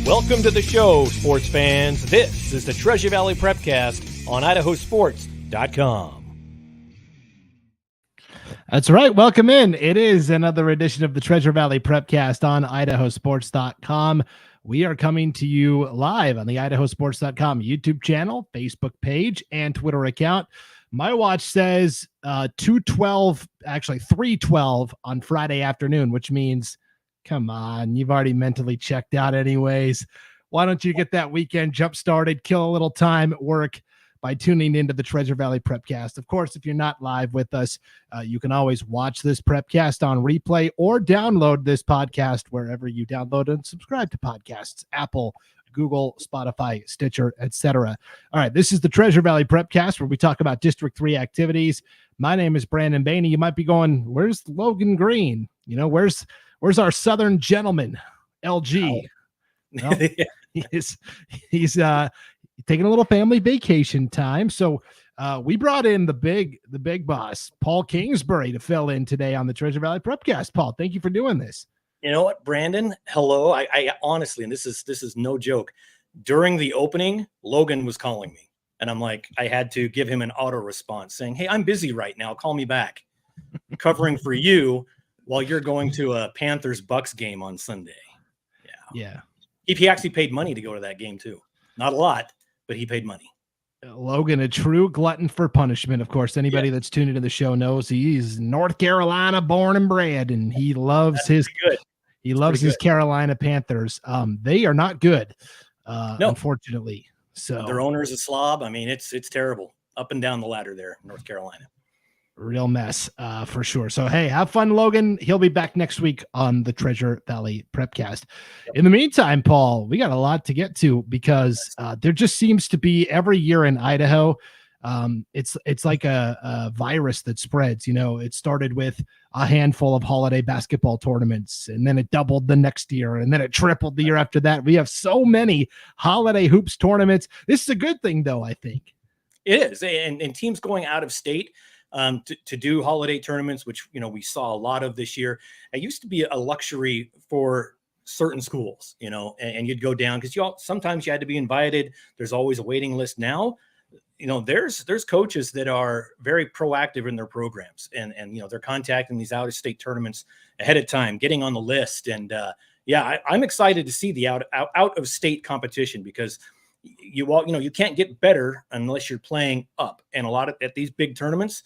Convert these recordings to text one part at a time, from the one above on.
Welcome to the show, sports fans. This is the Treasure Valley Prepcast on IdahoSports.com. That's right. Welcome in. It is another edition of the Treasure Valley Prepcast on IdahoSports.com. We are coming to you live on the IdahoSports.com YouTube channel, Facebook page, and Twitter account. My watch says 3:12 on Friday afternoon, which means, come on, you've already mentally checked out anyways. Why don't you get that weekend jump started, kill a little time at work by tuning into the Treasure Valley Prepcast. Of course, if you're not live with us, you can always watch this Prepcast on replay or download this podcast wherever you download and subscribe to podcasts, Apple, Google, Spotify, Stitcher, etc. All right, this is the Treasure Valley Prepcast where we talk about District 3 activities. My name is Brandon Baney. You might be going, where's Logan Green? You know, where's our Southern gentleman, LG? Oh. Well, he's taking a little family vacation time. So we brought in the big boss, Paul Kingsbury, to fill in today on the Treasure Valley Prepcast. Paul, thank you for doing this. You know what, Brandon? Hello. I honestly, and this is no joke. During the opening, Logan was calling me, and I'm like, I had to give him an auto response saying, "Hey, I'm busy right now. Call me back." Covering for you while you're going to a Panthers-Bucks game on Sunday. Yeah. He actually paid money to go to that game too. Not a lot, but he paid money. Logan, a true glutton for punishment. Of course, anybody that's tuned into the show knows he's North Carolina born and bred, and he loves his Carolina Panthers. They are not good, unfortunately. So their owner's a slob. I mean, it's terrible up and down the ladder there, North Carolina. Real mess, for sure. So, hey, have fun, Logan. He'll be back next week on the Treasure Valley Prepcast. In the meantime, Paul, we got a lot to get to because there just seems to be every year in Idaho, it's like a virus that spreads. You know, it started with a handful of holiday basketball tournaments, and then it doubled the next year, and then it tripled the year after that. We have so many holiday hoops tournaments. This is a good thing, though, I think. It is, and teams going out of state to do holiday tournaments, which, you know, we saw a lot of this year. It used to be a luxury for certain schools, you know, and you'd go down because sometimes you had to be invited. There's always a waiting list. Now, you know, there's coaches that are very proactive in their programs, and you know, they're contacting these out of state tournaments ahead of time, getting on the list. And I'm excited to see the out of state competition because you can't get better unless you're playing up. And at these big tournaments,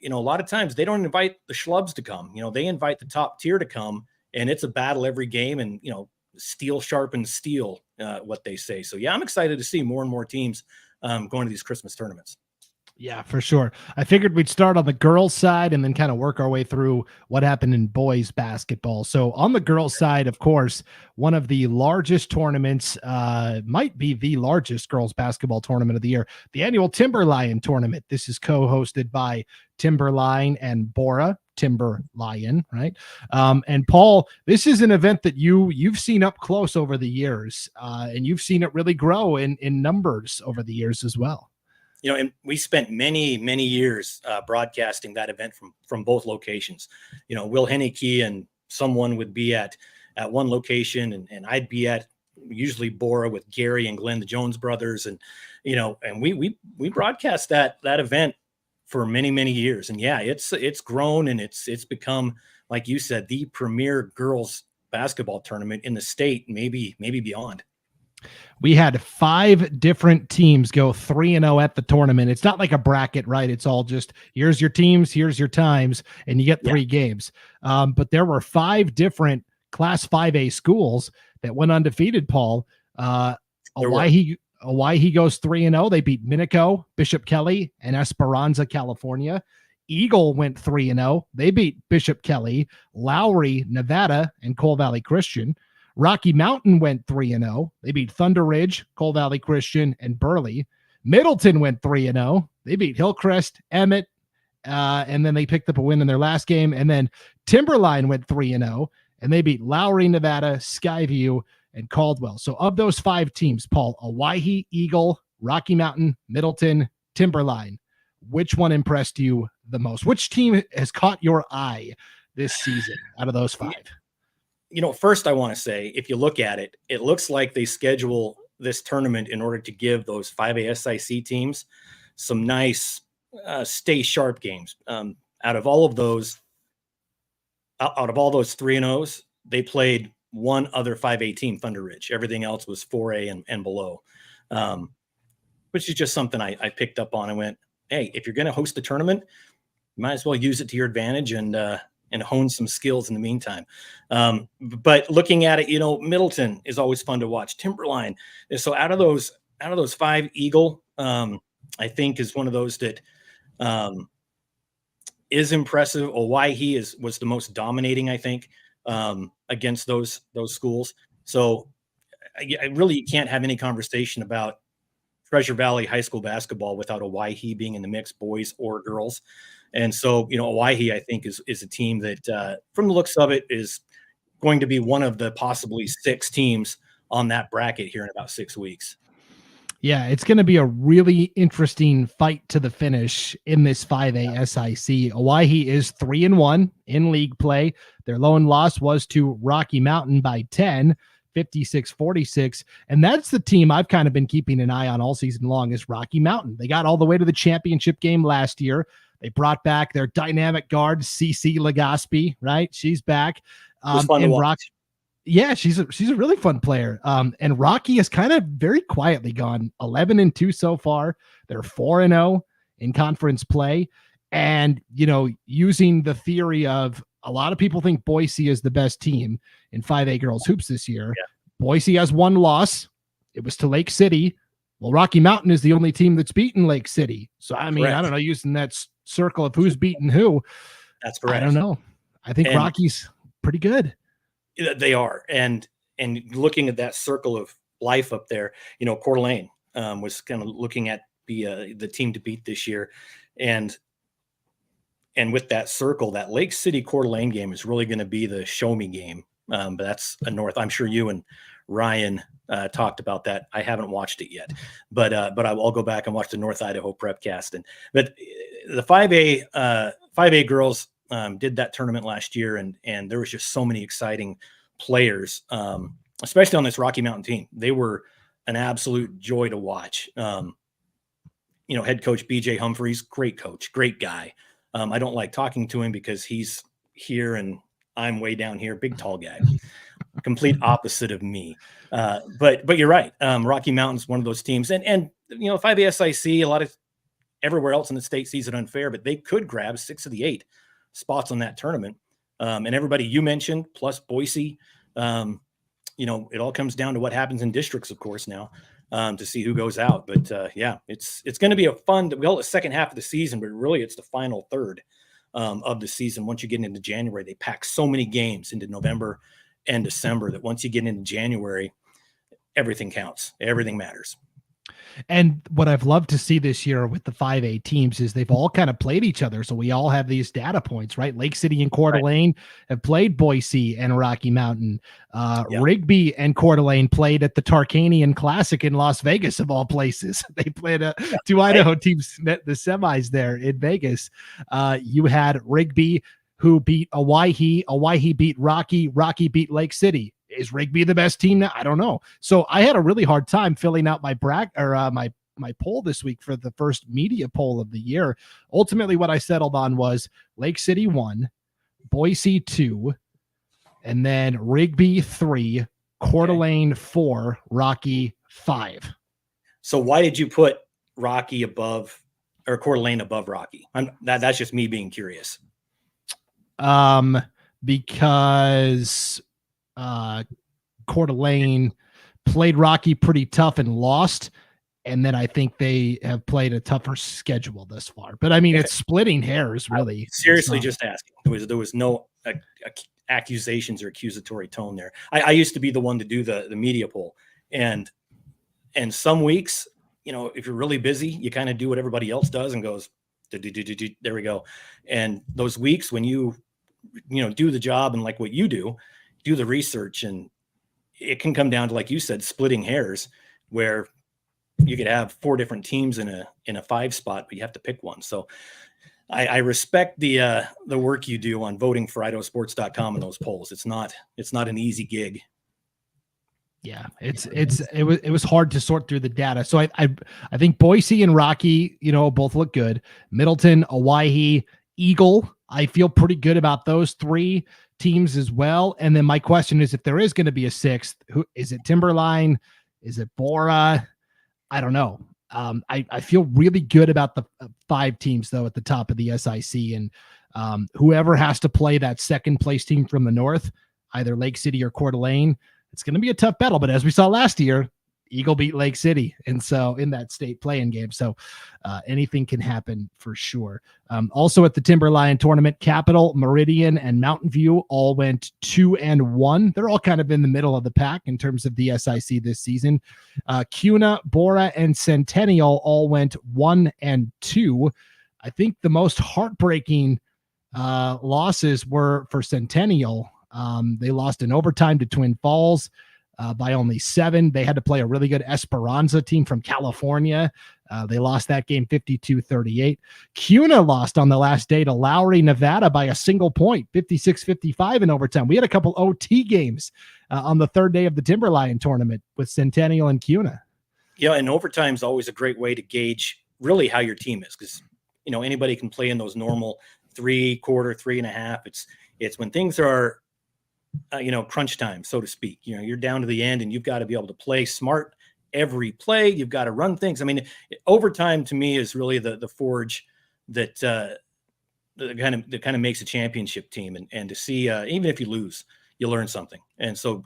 you know, a lot of times they don't invite the schlubs to come. You know, they invite the top tier to come, and it's a battle every game. And, you know, steel sharpens steel, what they say. So, yeah, I'm excited to see more and more teams going to these Christmas tournaments. Yeah, for sure. I figured we'd start on the girls' side and then kind of work our way through what happened in boys basketball. So on the girls' side, of course, one of the largest tournaments, might be the largest girls' basketball tournament of the year, the annual Timberline tournament. This is co-hosted by Timberline and Bora Timberline, right? And Paul, this is an event that you've seen up close over the years, and you've seen it really grow in numbers over the years as well. You know, and we spent many, many years broadcasting that event from both locations. You know, Will Henneke and someone would be at one location, and I'd be at usually Bora with Gary and Glenn, the Jones brothers. And, you know, and we broadcast that event for many, many years. And yeah, it's grown, and it's become, like you said, the premier girls basketball tournament in the state, maybe beyond. We had 5 different teams go 3-0 at the tournament. It's not like a bracket, right? It's all just, here's your teams, here's your times, and you get 3 games. But there were 5 different Class 5A schools that went undefeated, Paul. Hawaii goes 3-0. They beat Minico, Bishop Kelly, and Esperanza, California. Eagle went 3-0. They beat Bishop Kelly, Lowry, Nevada, and Coal Valley Christian. Rocky Mountain went 3-0. They beat Thunder Ridge, Coal Valley Christian, and Burley. Middleton went 3-0. They beat Hillcrest, Emmett, and then they picked up a win in their last game. And then Timberline went 3-0, and they beat Lowry, Nevada, Skyview, and Caldwell. So of those 5 teams, Paul, Owyhee, Eagle, Rocky Mountain, Middleton, Timberline, which one impressed you the most? Which team has caught your eye this season out of those 5? first I want to say, if you look at it, it looks like they schedule this tournament in order to give those 5A SIC teams some nice stay sharp games. Out of all those 3-0s, they played one other 5A team, Thunder Ridge. Everything else was 4A and below, which is just something I picked up on. I went, hey, if you're going to host a tournament, you might as well use it to your advantage and hone some skills in the meantime. But looking at it, Middleton is always fun to watch. Timberline. So out of those 5, Eagle, I think is one of those that is impressive. Owyhee was the most dominating, I think, against those schools. So I really can't have any conversation about Treasure Valley high school basketball without Owyhee being in the mix, boys or girls. And so, Owyhee, I think, is a team that, from the looks of it, is going to be one of the possibly 6 teams on that bracket here in about 6 weeks. Yeah, it's going to be a really interesting fight to the finish in this 5A SIC. Owyhee is 3-1 in league play. Their lone loss was to Rocky Mountain by 10, 56-46. And that's the team I've kind of been keeping an eye on all season long, is Rocky Mountain. They got all the way to the championship game last year. They brought back their dynamic guard, CC Legaspi, right? She's back. It was fun to watch. Yeah, she's a really fun player. And Rocky has kind of very quietly gone 11-2 so far. They're 4-0 in conference play. And, using the theory of a lot of people think Boise is the best team in 5A girls hoops this year. Yeah. Boise has 1 loss. It was to Lake City. Well, Rocky Mountain is the only team that's beaten Lake City. So, I mean, correct. I don't know, using that circle of who's beaten who. That's correct. I don't know. I think Rocky's pretty good. They are. And looking at that circle of life up there, Coeur d'Alene was kind of looking at the team to beat this year. And with that circle, that Lake City Coeur d'Alene game is really going to be the show me game. But that's a North. I'm sure you and Ryan talked about that. I haven't watched it yet, but I'll go back and watch the North Idaho Prepcast. But the 5A girls did that tournament last year, and there was just so many exciting players, especially on this Rocky Mountain team. They were an absolute joy to watch. Head coach BJ Humphreys, great coach, great guy. I don't like talking to him because he's here and I'm way down here, big tall guy, complete opposite of me. But you're right. Rocky Mountain's one of those teams, and 5A SIC, a lot of everywhere else in the state sees it unfair, but they could grab 6 of the 8 spots on that tournament. And everybody you mentioned, plus Boise, it all comes down to what happens in districts, of course, now to see who goes out. But it's going to be we call it the second half of the season, but really it's the final third of the season. Once you get into January, they pack so many games into November and December that once you get into January, everything counts. Everything matters. And what I've loved to see this year with the 5A teams is they've all kind of played each other. So we all have these data points, right? Lake City and Coeur d'Alene have played Boise and Rocky Mountain. Rigby and Coeur d'Alene played at the Tarkanian Classic in Las Vegas, of all places. They played 2 Idaho teams met the semis there in Vegas. You had Rigby, who beat Owyhee. Owyhee beat Rocky. Rocky beat Lake City. Is Rigby the best team now? I don't know. So I had a really hard time filling out my my poll this week for the first media poll of the year. Ultimately, what I settled on was Lake City 1, Boise 2, and then Rigby 3, Coeur d'Alene 4, Rocky 5. So why did you put Rocky above or Coeur d'Alene above Rocky? That's just me being curious. Because Coeur d'Alene played Rocky pretty tough and lost. And then I think they have played a tougher schedule thus far. But I mean, it's splitting hairs, really. Seriously, just asking. There was no accusations or accusatory tone there. I used to be the one to do the media poll, and some weeks, if you're really busy, you kind of do what everybody else does and goes, there we go. And those weeks when you do the job and like what you do the research, and it can come down to, like you said, splitting hairs, where you could have 4 different teams in a 5 spot, but you have to pick one. So I respect the work you do on voting for IdahoSports.com in those polls. It's not an easy gig. Yeah, it was hard to sort through the data. So I think Boise and Rocky, both look good. Middleton, Owyhee, Eagle, I feel pretty good about those three teams as well. And then my question is, if there is going to be a sixth, who is it? Timberline? Is it Bora? I don't know. I feel really good about the five teams though at the top of the SIC, and whoever has to play that second place team from the north, either Lake City or Coeur d'Alene, it's going to be a tough battle. But as we saw last year, Eagle beat Lake City, and so in that state play-in game, so anything can happen for sure. Also at the Timberline tournament, Capital, Meridian, and Mountain View all went 2-1. They're all kind of in the middle of the pack in terms of the SIC this season. Kuna, Bora, and Centennial all went 1-2. I think the most heartbreaking losses were for Centennial. They lost in overtime to Twin Falls by only 7. They had to play a really good Esperanza team from California. They lost that game 52-38. Kuna lost on the last day to Lowry, Nevada by a single point, 56-55 in overtime. We had a couple OT games on the third day of the Timberline tournament with Centennial and Kuna. Yeah, and overtime is always a great way to gauge really how your team is, because anybody can play in those normal 3/4, 3.5. It's when things are crunch time, so to speak. You're down to the end and you've got to be able to play smart every play. You've got to run things. I mean, overtime to me is really the forge that kind of makes a championship team. And to see, even if you lose, you learn something. And so,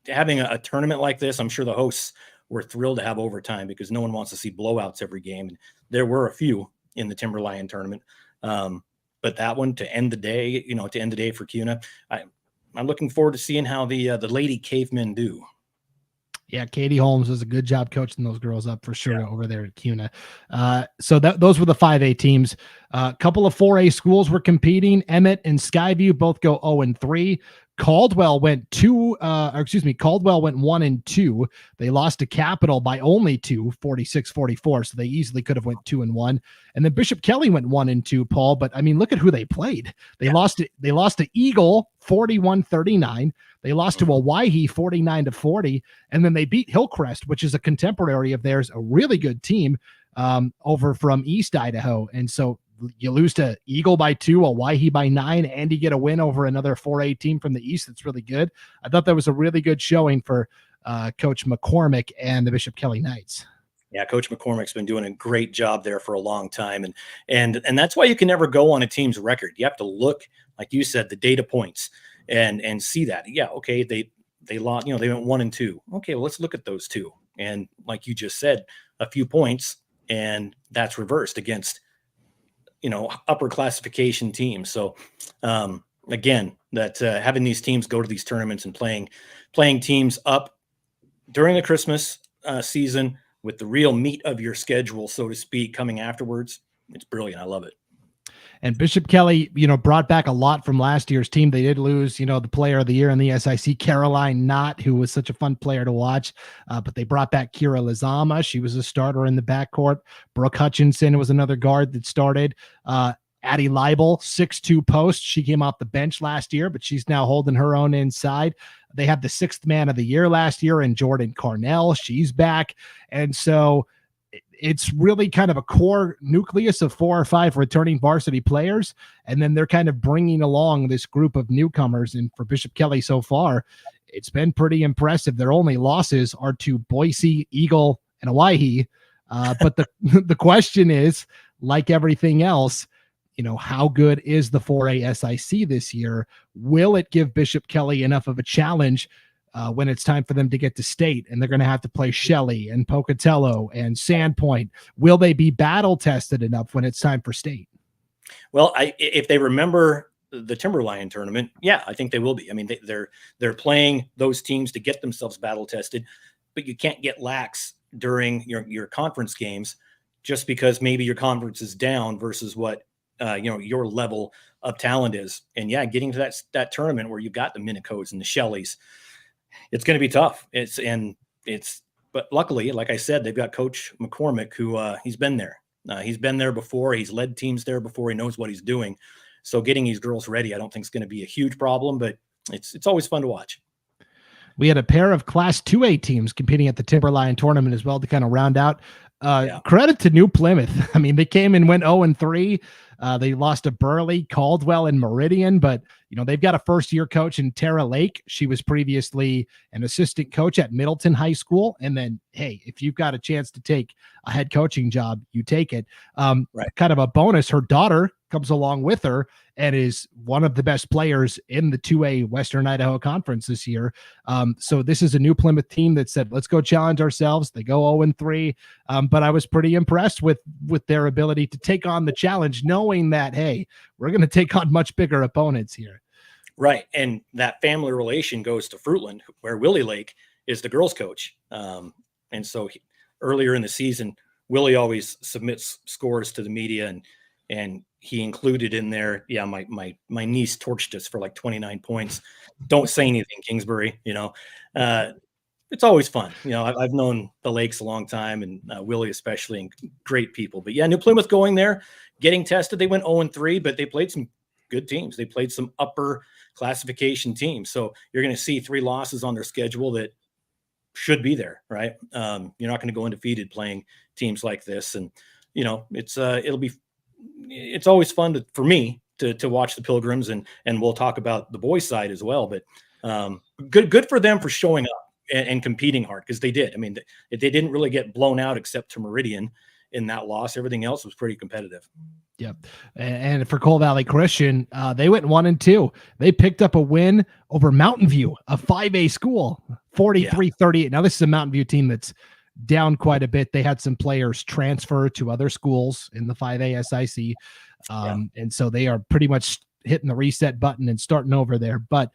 having a tournament like this, I'm sure the hosts were thrilled to have overtime, because no one wants to see blowouts every game. And there were a few in the Timberline tournament. But that one to end the day, for Kuna, I'm looking forward to seeing how the Lady Cavemen do. Yeah, Katie Holmes does a good job coaching those girls up for sure over there at Kuna. So those were the 5A teams. A couple of 4A schools were competing. Emmett and Skyview both go 0-3. Caldwell went 1-2. They lost to Capital by only 2, 46-44. So they easily could have went 2-1. And then Bishop Kelly went 1-2, Paul. But I mean, look at who they played. They lost to Eagle 41-39. They lost to Owyhee 49-40. And then they beat Hillcrest, which is a contemporary of theirs, a really good team over from East Idaho. And so you lose to Eagle by 2, Owyhee by 9, and you get a win over another 4A team from the East. That's really good. I thought that was a really good showing for Coach McCormick and the Bishop Kelly Knights. Yeah, Coach McCormick's been doing a great job there for a long time. And that's why you can never go on a team's record. You have to look, like you said, the data points and see that. Yeah, okay, they lost, they went 1-2. Okay, well, let's look at those two. And like you just said, a few points, and that's reversed against upper classification teams. So again, that having these teams go to these tournaments and playing teams up during the Christmas season with the real meat of your schedule, so to speak, coming afterwards, it's brilliant. I love it. And Bishop Kelly, brought back a lot from last year's team. They did lose, the player of the year in the SIC, Caroline Knott, who was such a fun player to watch. But they brought back Kira Lizama. She was a starter in the backcourt. Brooke Hutchinson was another guard that started. Addie Leibel, 6'2" post. She came off the bench last year, but she's now holding her own inside. They had the 6th man of the year last year in Jordan Carnell. She's back. And so it's really kind of a core nucleus of 4 or 5 returning varsity players. And then they're kind of bringing along this group of newcomers. And for Bishop Kelly so far, it's been pretty impressive. Their only losses are to Boise, Eagle, and Owyhee. But the question is, like everything else, how good is the 4A SIC this year? Will it give Bishop Kelly enough of a challenge when it's time for them to get to state, and they're going to have to play Shelley and Pocatello and Sandpoint? Will they be battle tested enough when it's time for state? Well, if they remember the Timberline tournament, yeah, I think they will be. I mean, they're playing those teams to get themselves battle tested, but you can't get lax during your conference games just because maybe your conference is down versus what your level of talent is. And yeah, getting to that tournament where you've got the Minnecodes and the Shelleys, it's going to be tough. But luckily, like I said, they've got Coach McCormick, who he's been there. He's been there before. He's led teams there before. He knows what he's doing. So getting these girls ready, I don't think is going to be a huge problem, but it's always fun to watch. We had a pair of Class 2A teams competing at the Timberline tournament as well to kind of round out. Credit to New Plymouth. I mean, they came and went 0-3. They lost to Burley, Caldwell, and Meridian, but they've got a first-year coach in Tara Lake. She was previously an assistant coach at Middleton High School. And then, hey, if you've got a chance to take a head coaching job, you take it. Right. Kind of a bonus. Her daughter comes along with her and is one of the best players in the 2A Western Idaho Conference this year. So this is a New Plymouth team that said, let's go challenge ourselves. They go 0-3. But I was pretty impressed with their ability to take on the challenge, knowing that, hey, we're going to take on much bigger opponents here. Right. And that family relation goes to Fruitland, where Willie Lake is the girls coach. And so earlier in the season, Willie always submits scores to the media, and he included in there, my niece torched us for like 29 points. Don't say anything, Kingsbury. It's always fun. I've known the Lakes a long time, and Willie especially, and great people. But New Plymouth going there, getting tested. They went 0-3, but they played some good teams. They played some upper classification teams. So you're going to see 3 losses on their schedule that should be there, right? You're not going to go undefeated playing teams like this, and it's always fun for me to watch the Pilgrims, and we'll talk about the boys' side as well. But good for them for showing up and competing hard, because they did. I mean, they didn't really get blown out except to Meridian in that loss. Everything else was pretty competitive. Yep. And for Coal Valley Christian, they went 1-2. They picked up a win over Mountain View, a 5A school, 43-38. Now, this is a Mountain View team that's down quite a bit. They had some players transfer to other schools in the 5A SIC. And so they are pretty much hitting the reset button and starting over there. But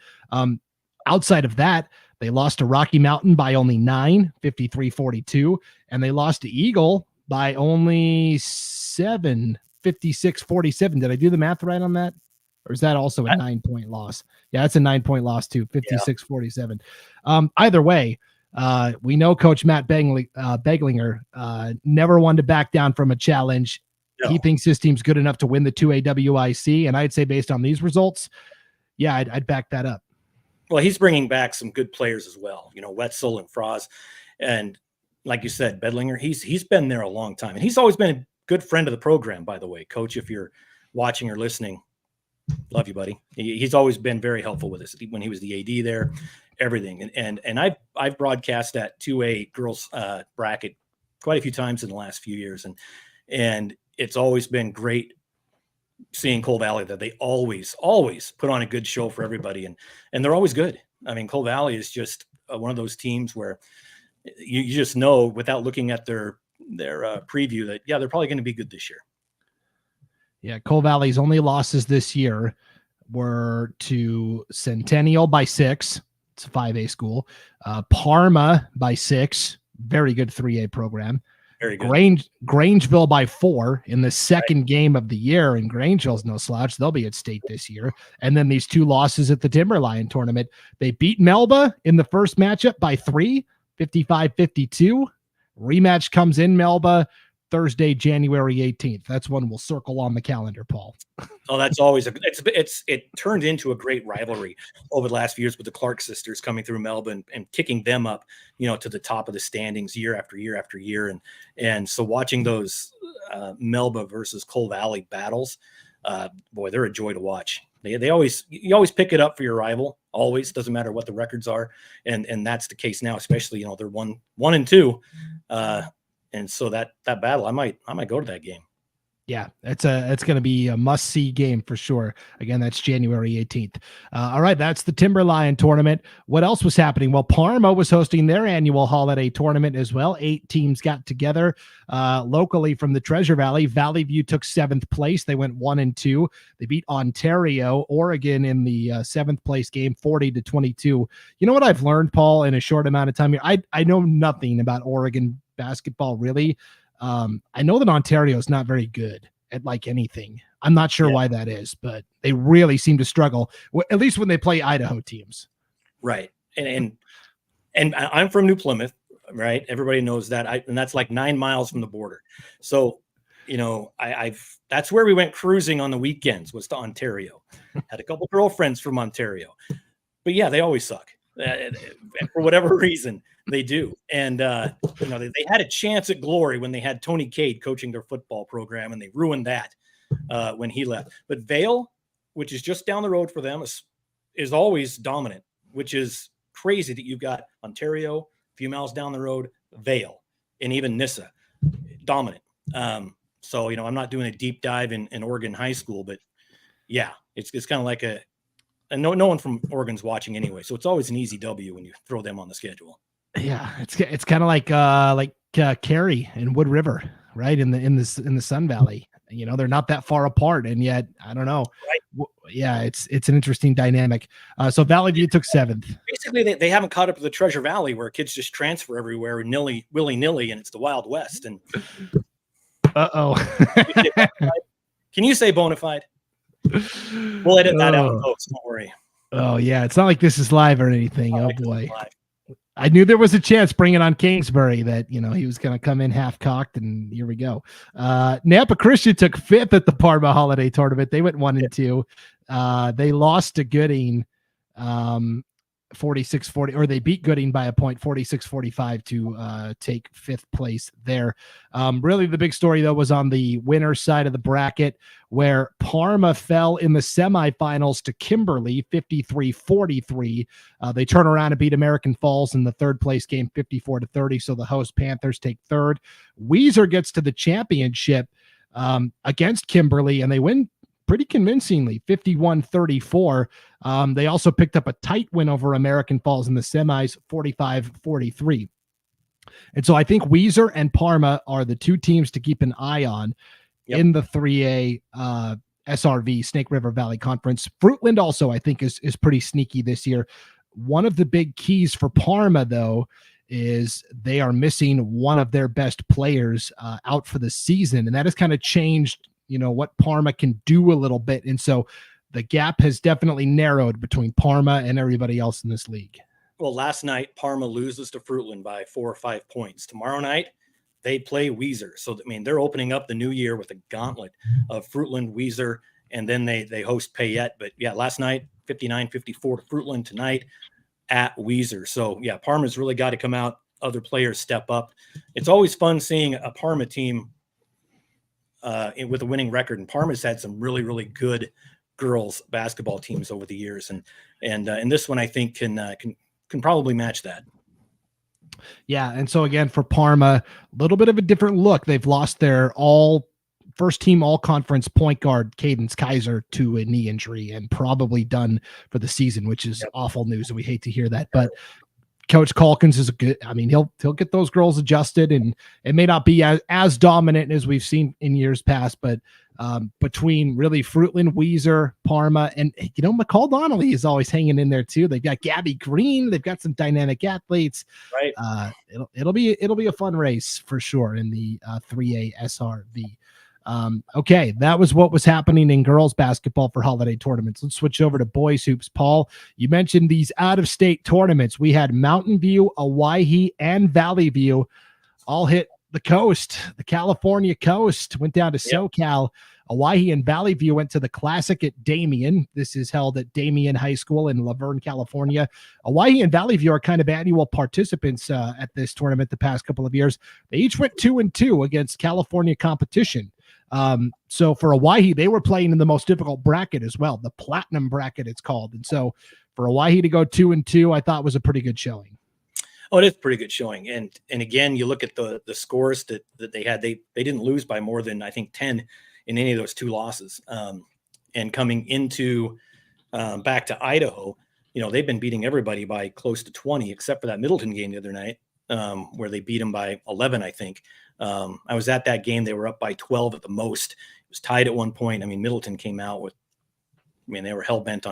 outside of that, they lost to Rocky Mountain by only 9, 53-42. And they lost to Eagle by only 7, 56-47. Did I do the math right on that? Or is that also a 9-point loss? Yeah, it's a 9-point loss too, 56-47. Either way, we know Coach Matt Beglinger never wanted to back down from a challenge. No. He thinks his team's good enough to win the 2A WIC, and I'd say based on these results, I'd back that up. Well, he's bringing back some good players as well. Wetzel and Froz, and like you said, Bedlinger, he's been there a long time, and he's always been a good friend of the program, by the way. Coach, if you're watching or listening, love you, buddy. He's always been very helpful with us when he was the AD there, everything. And I've broadcast that 2A girls bracket quite a few times in the last few years, and it's always been great seeing Coal Valley that they always put on a good show for everybody, and they're always good. I mean, Coal Valley is just one of those teams where you just know without looking at their preview that they're probably going to be good this year. Yeah, Coal Valley's only losses this year were to Centennial by 6. It's a 5A school. Parma by 6. Very good 3A program. Very good. Grangeville by 4 in the second game of the year, and Grangeville's no slouch. They'll be at state this year. And then these 2 losses at the Timberline tournament. They beat Melba in the first matchup by 3, 55-52. Rematch comes in Melba Thursday, January 18th. That's one we'll circle on the calendar, Paul. Oh, that's always it turned into a great rivalry over the last few years with the Clark sisters coming through Melba and kicking them up, to the top of the standings year after year after year. And so watching those Melba versus Coal Valley battles, boy, they're a joy to watch. You always pick it up for your rival. Always, doesn't matter what the records are, and that's the case now. Especially, they're 1-2, and so that battle, I might go to that game. Yeah, it's going to be a must-see game for sure. Again, that's January 18th. All right, that's the Timberline tournament. What else was happening? Well, Parma was hosting their annual holiday tournament as well. 8 teams got together locally from the Treasure Valley. Valley View took 7th place. They went 1-2. They beat Ontario, Oregon in the 7th place game, 40-22. You know what I've learned, Paul, in a short amount of time here? I know nothing about Oregon basketball, really. I know that Ontario is not very good at like anything. I'm not sure why that is, but they really seem to struggle, at least when they play Idaho teams. Right. And I'm from New Plymouth, right? Everybody knows that. And that's like 9 miles from the border. So that's where we went cruising on the weekends, was to Ontario. Had a couple girlfriends from Ontario, but yeah, they always suck. For whatever reason, they do. And they had a chance at glory when they had Tony Cade coaching their football program, and they ruined that when he left. But Vail, which is just down the road for them, is always dominant, which is crazy that you've got Ontario, a few miles down the road, Vail, and even Nissa, dominant. So, I'm not doing a deep dive in Oregon high school, but yeah, it's kind of like and no one from Oregon's watching anyway. So it's always an easy W when you throw them on the schedule. Yeah. It's kind of like Cary and Wood River, right? In the Sun Valley, they're not that far apart. And yet, I don't know. Right. Yeah. It's an interesting dynamic. So Valley View took 7th. Basically they haven't caught up to the Treasure Valley, where kids just transfer everywhere willy-nilly, and it's the Wild West. And can you say bona fide? We'll edit that out, folks. Don't worry. Oh yeah, it's not like this is live or anything. Oh boy, I knew there was a chance bringing on Kingsbury that he was going to come in half cocked, and here we go. Nampa Christian took 5th at the Parma Holiday Tournament. They went 1-2. They lost to Gooding 46-40, or they beat Gooding by a point, 46-45, to take 5th place there. Really the big story though was on the winner side of the bracket, where Parma fell in the semifinals to Kimberly 53-43. They turn around and beat American Falls in the 3rd place game 54-30. So the host Panthers take 3rd. Weiser gets to the championship against Kimberly, and they win pretty convincingly, 51-34. They also picked up a tight win over American Falls in the semis, 45-43. And so I think Weiser and Parma are the two teams to keep an eye on in the 3A SRV, Snake River Valley Conference. Fruitland also, I think, is pretty sneaky this year. One of the big keys for Parma, though, is they are missing one of their best players out for the season, and that has kind of changed what Parma can do a little bit. And so the gap has definitely narrowed between Parma and everybody else in this league. Well, last night, Parma loses to Fruitland by 4 or 5 points. Tomorrow night, they play Weiser. So, they're opening up the new year with a gauntlet of Fruitland, Weiser, and then they host Payette. But yeah, last night, 59-54 to Fruitland. Tonight at Weiser. So yeah, Parma's really got to come out. Other players step up. It's always fun seeing a Parma team with a winning record, and Parma's had some really, really good girls basketball teams over the years, and this one I think can probably match that. Yeah, and so again for Parma, a little bit of a different look. They've lost their first team all conference point guard Cadence Kaiser to a knee injury, and probably done for the season, which is awful news, and we hate to hear that. But Coach Calkins is he'll get those girls adjusted, and it may not be as dominant as we've seen in years past, but between really Fruitland, Weiser, Parma, and McCall Donnelly is always hanging in there too. They've got Gabby Green, they've got some dynamic athletes. Right. It'll be a fun race for sure in the 3A SRV. Okay, that was what was happening in girls basketball for holiday tournaments. Let's switch over to boys hoops. Paul, you mentioned these out-of-state tournaments. We had Mountain View, Owyhee, and Valley View all hit the coast, the California coast, went down to SoCal. Owyhee and Valley View went to the Classic at Damien. This is held at Damien High School in Laverne, California. Owyhee and Valley View are kind of annual participants at this tournament the past couple of years. They each went 2-2 against California competition. So for Owyhee, they were playing in the most difficult bracket as well, the platinum bracket it's called. And so for Owyhee to go 2-2, I thought was a pretty good showing. Oh, it is a pretty good showing. And again, you look at the scores that they had, they didn't lose by more than, I think, 10 in any of those two losses. And coming into back to Idaho, they've been beating everybody by close to 20, except for that Middleton game the other night, where they beat them by 11, I think. I was at that game. They were up by 12 at the most. It was tied at one point. I mean, Middleton came out with, they were hell-bent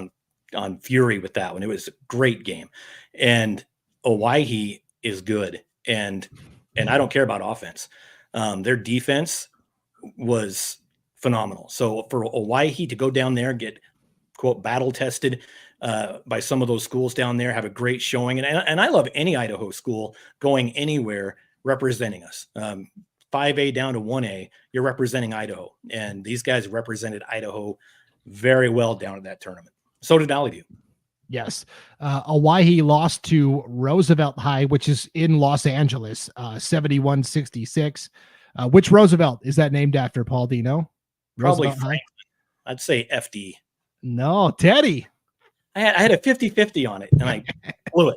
on fury with that one. It was a great game. And Owyhee is good. And I don't care about offense. Their defense was phenomenal. So for Owyhee to go down there and get, quote, battle tested by some of those schools down there, have a great showing. And I love any Idaho school going anywhere representing us. 5A down to 1A, you're representing Idaho. And these guys represented Idaho very well down at that tournament. So did Valley View. Yes. Owyhee lost to Roosevelt High, which is in Los Angeles, 71-66. Which Roosevelt is that named after, Paul? Do you know? Probably Roosevelt Franklin. High? I'd say FD. No, Teddy. I had a 50-50 on it, and I blew it.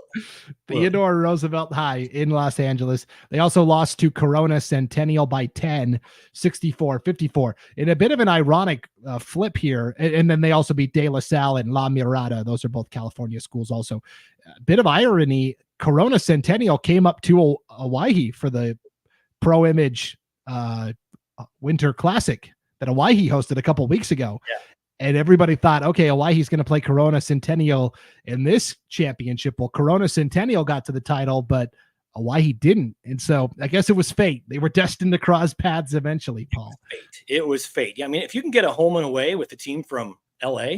Theodore Roosevelt High in Los Angeles. They also lost to Corona Centennial by 10, 64-54. In a bit of an ironic flip here. And then they also beat De La Salle and La Mirada. Those are both California schools also. A bit of irony. Corona Centennial came up to Owyhee for the Pro Image Winter Classic that Owyhee hosted a couple weeks ago. Yeah. And everybody thought, okay, Owyehe's going to play Corona Centennial in this championship. Well, Corona Centennial got to the title, but Owyhee didn't. And so I guess it was fate. They were destined to cross paths eventually, Paul. It was fate. Yeah, I mean, if you can get a home and away with the team from LA,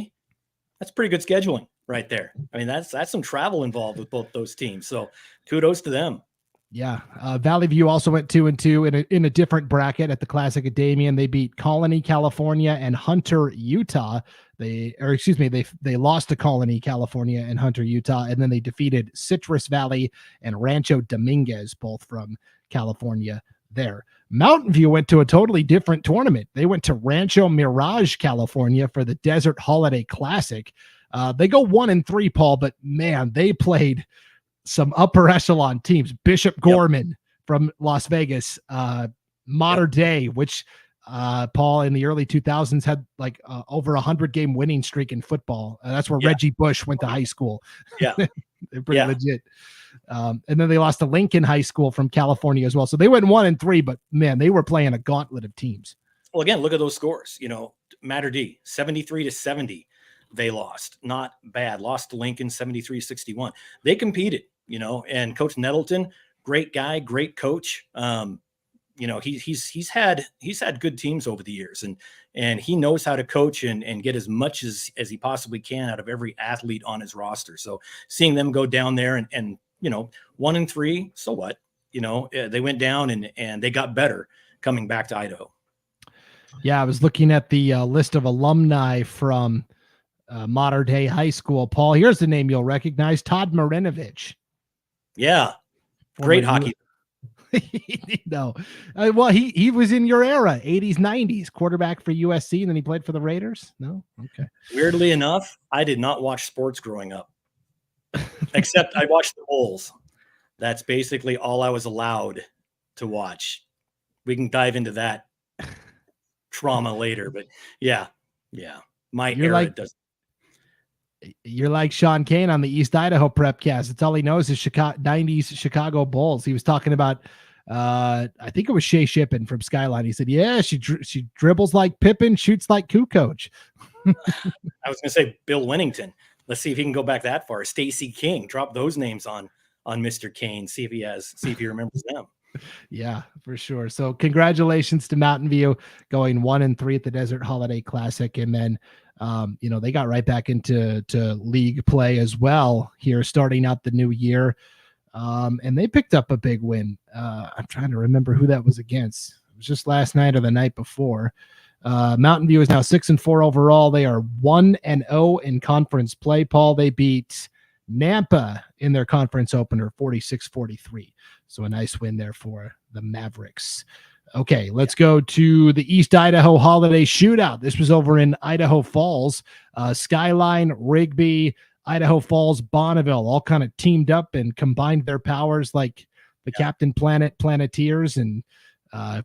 that's pretty good scheduling right there. I mean, that's some travel involved with both those teams. So kudos to them. Yeah. Valley View also went 2-2 in a different bracket at the Classic at Damien. They beat Colony, California and Hunter, Utah. They lost to Colony, California and Hunter, Utah. And then they defeated Citrus Valley and Rancho Dominguez, both from California there. Mountain View went to a totally different tournament. They went to Rancho Mirage, California for the Desert Holiday Classic. They go 1-3, Paul, but man, they played some upper echelon teams. Bishop Gorman from Las Vegas, Mater Dei, which Paul in the early 2000s had like over 100-game winning streak in football. That's where Reggie Bush went to high school. Yeah. They're pretty legit. And then they lost to Lincoln High School from California as well. So they went 1-3, but man, they were playing a gauntlet of teams. Well, again, look at those scores. Mater Dei, 73-70. They lost. Not bad. Lost to Lincoln, 73-61. They competed. And Coach Nettleton, great guy, great coach. He's had good teams over the years, and he knows how to coach and get as much as he possibly can out of every athlete on his roster. So seeing them go down there and 1-3, so what? They went down and they got better coming back to Idaho. Yeah, I was looking at the list of alumni from Mater Dei High School. Paul, here's the name you'll recognize: Todd Marinovich. Yeah, great hockey. Well, he was in your era, 80s, 90s, quarterback for USC, and then he played for the Raiders. No, okay. Weirdly enough, I did not watch sports growing up, except I watched the Bulls. That's basically all I was allowed to watch. We can dive into that trauma later, but yeah, my era doesn't. You're like Sean Kane on the East Idaho Prepcast. It's all he knows is 90s Chicago Bulls. He was talking about, I think it was Shea Shippen from Skyline. He said, yeah, she dribbles like Pippen, shoots like Kukoc. I was going to say Bill Winnington. Let's see if he can go back that far. Stacey King, drop those names on Mr. Kane. See if he remembers them. Yeah, for sure. So congratulations to Mountain View going 1-3 at the Desert Holiday Classic. And then, they got right back into league play as well here, starting out the new year. And they picked up a big win. I'm trying to remember who that was against. It was just last night or the night before. Mountain View is now 6-4 overall. They are 1-0 in conference play. Paul, they beat Nampa in their conference opener, 46-43. So a nice win there for the Mavericks. Okay, let's go to the East Idaho Holiday Shootout. This was over in Idaho Falls. Skyline, Rigby, Idaho Falls, Bonneville all kind of teamed up and combined their powers like the Captain Planet Planeteers and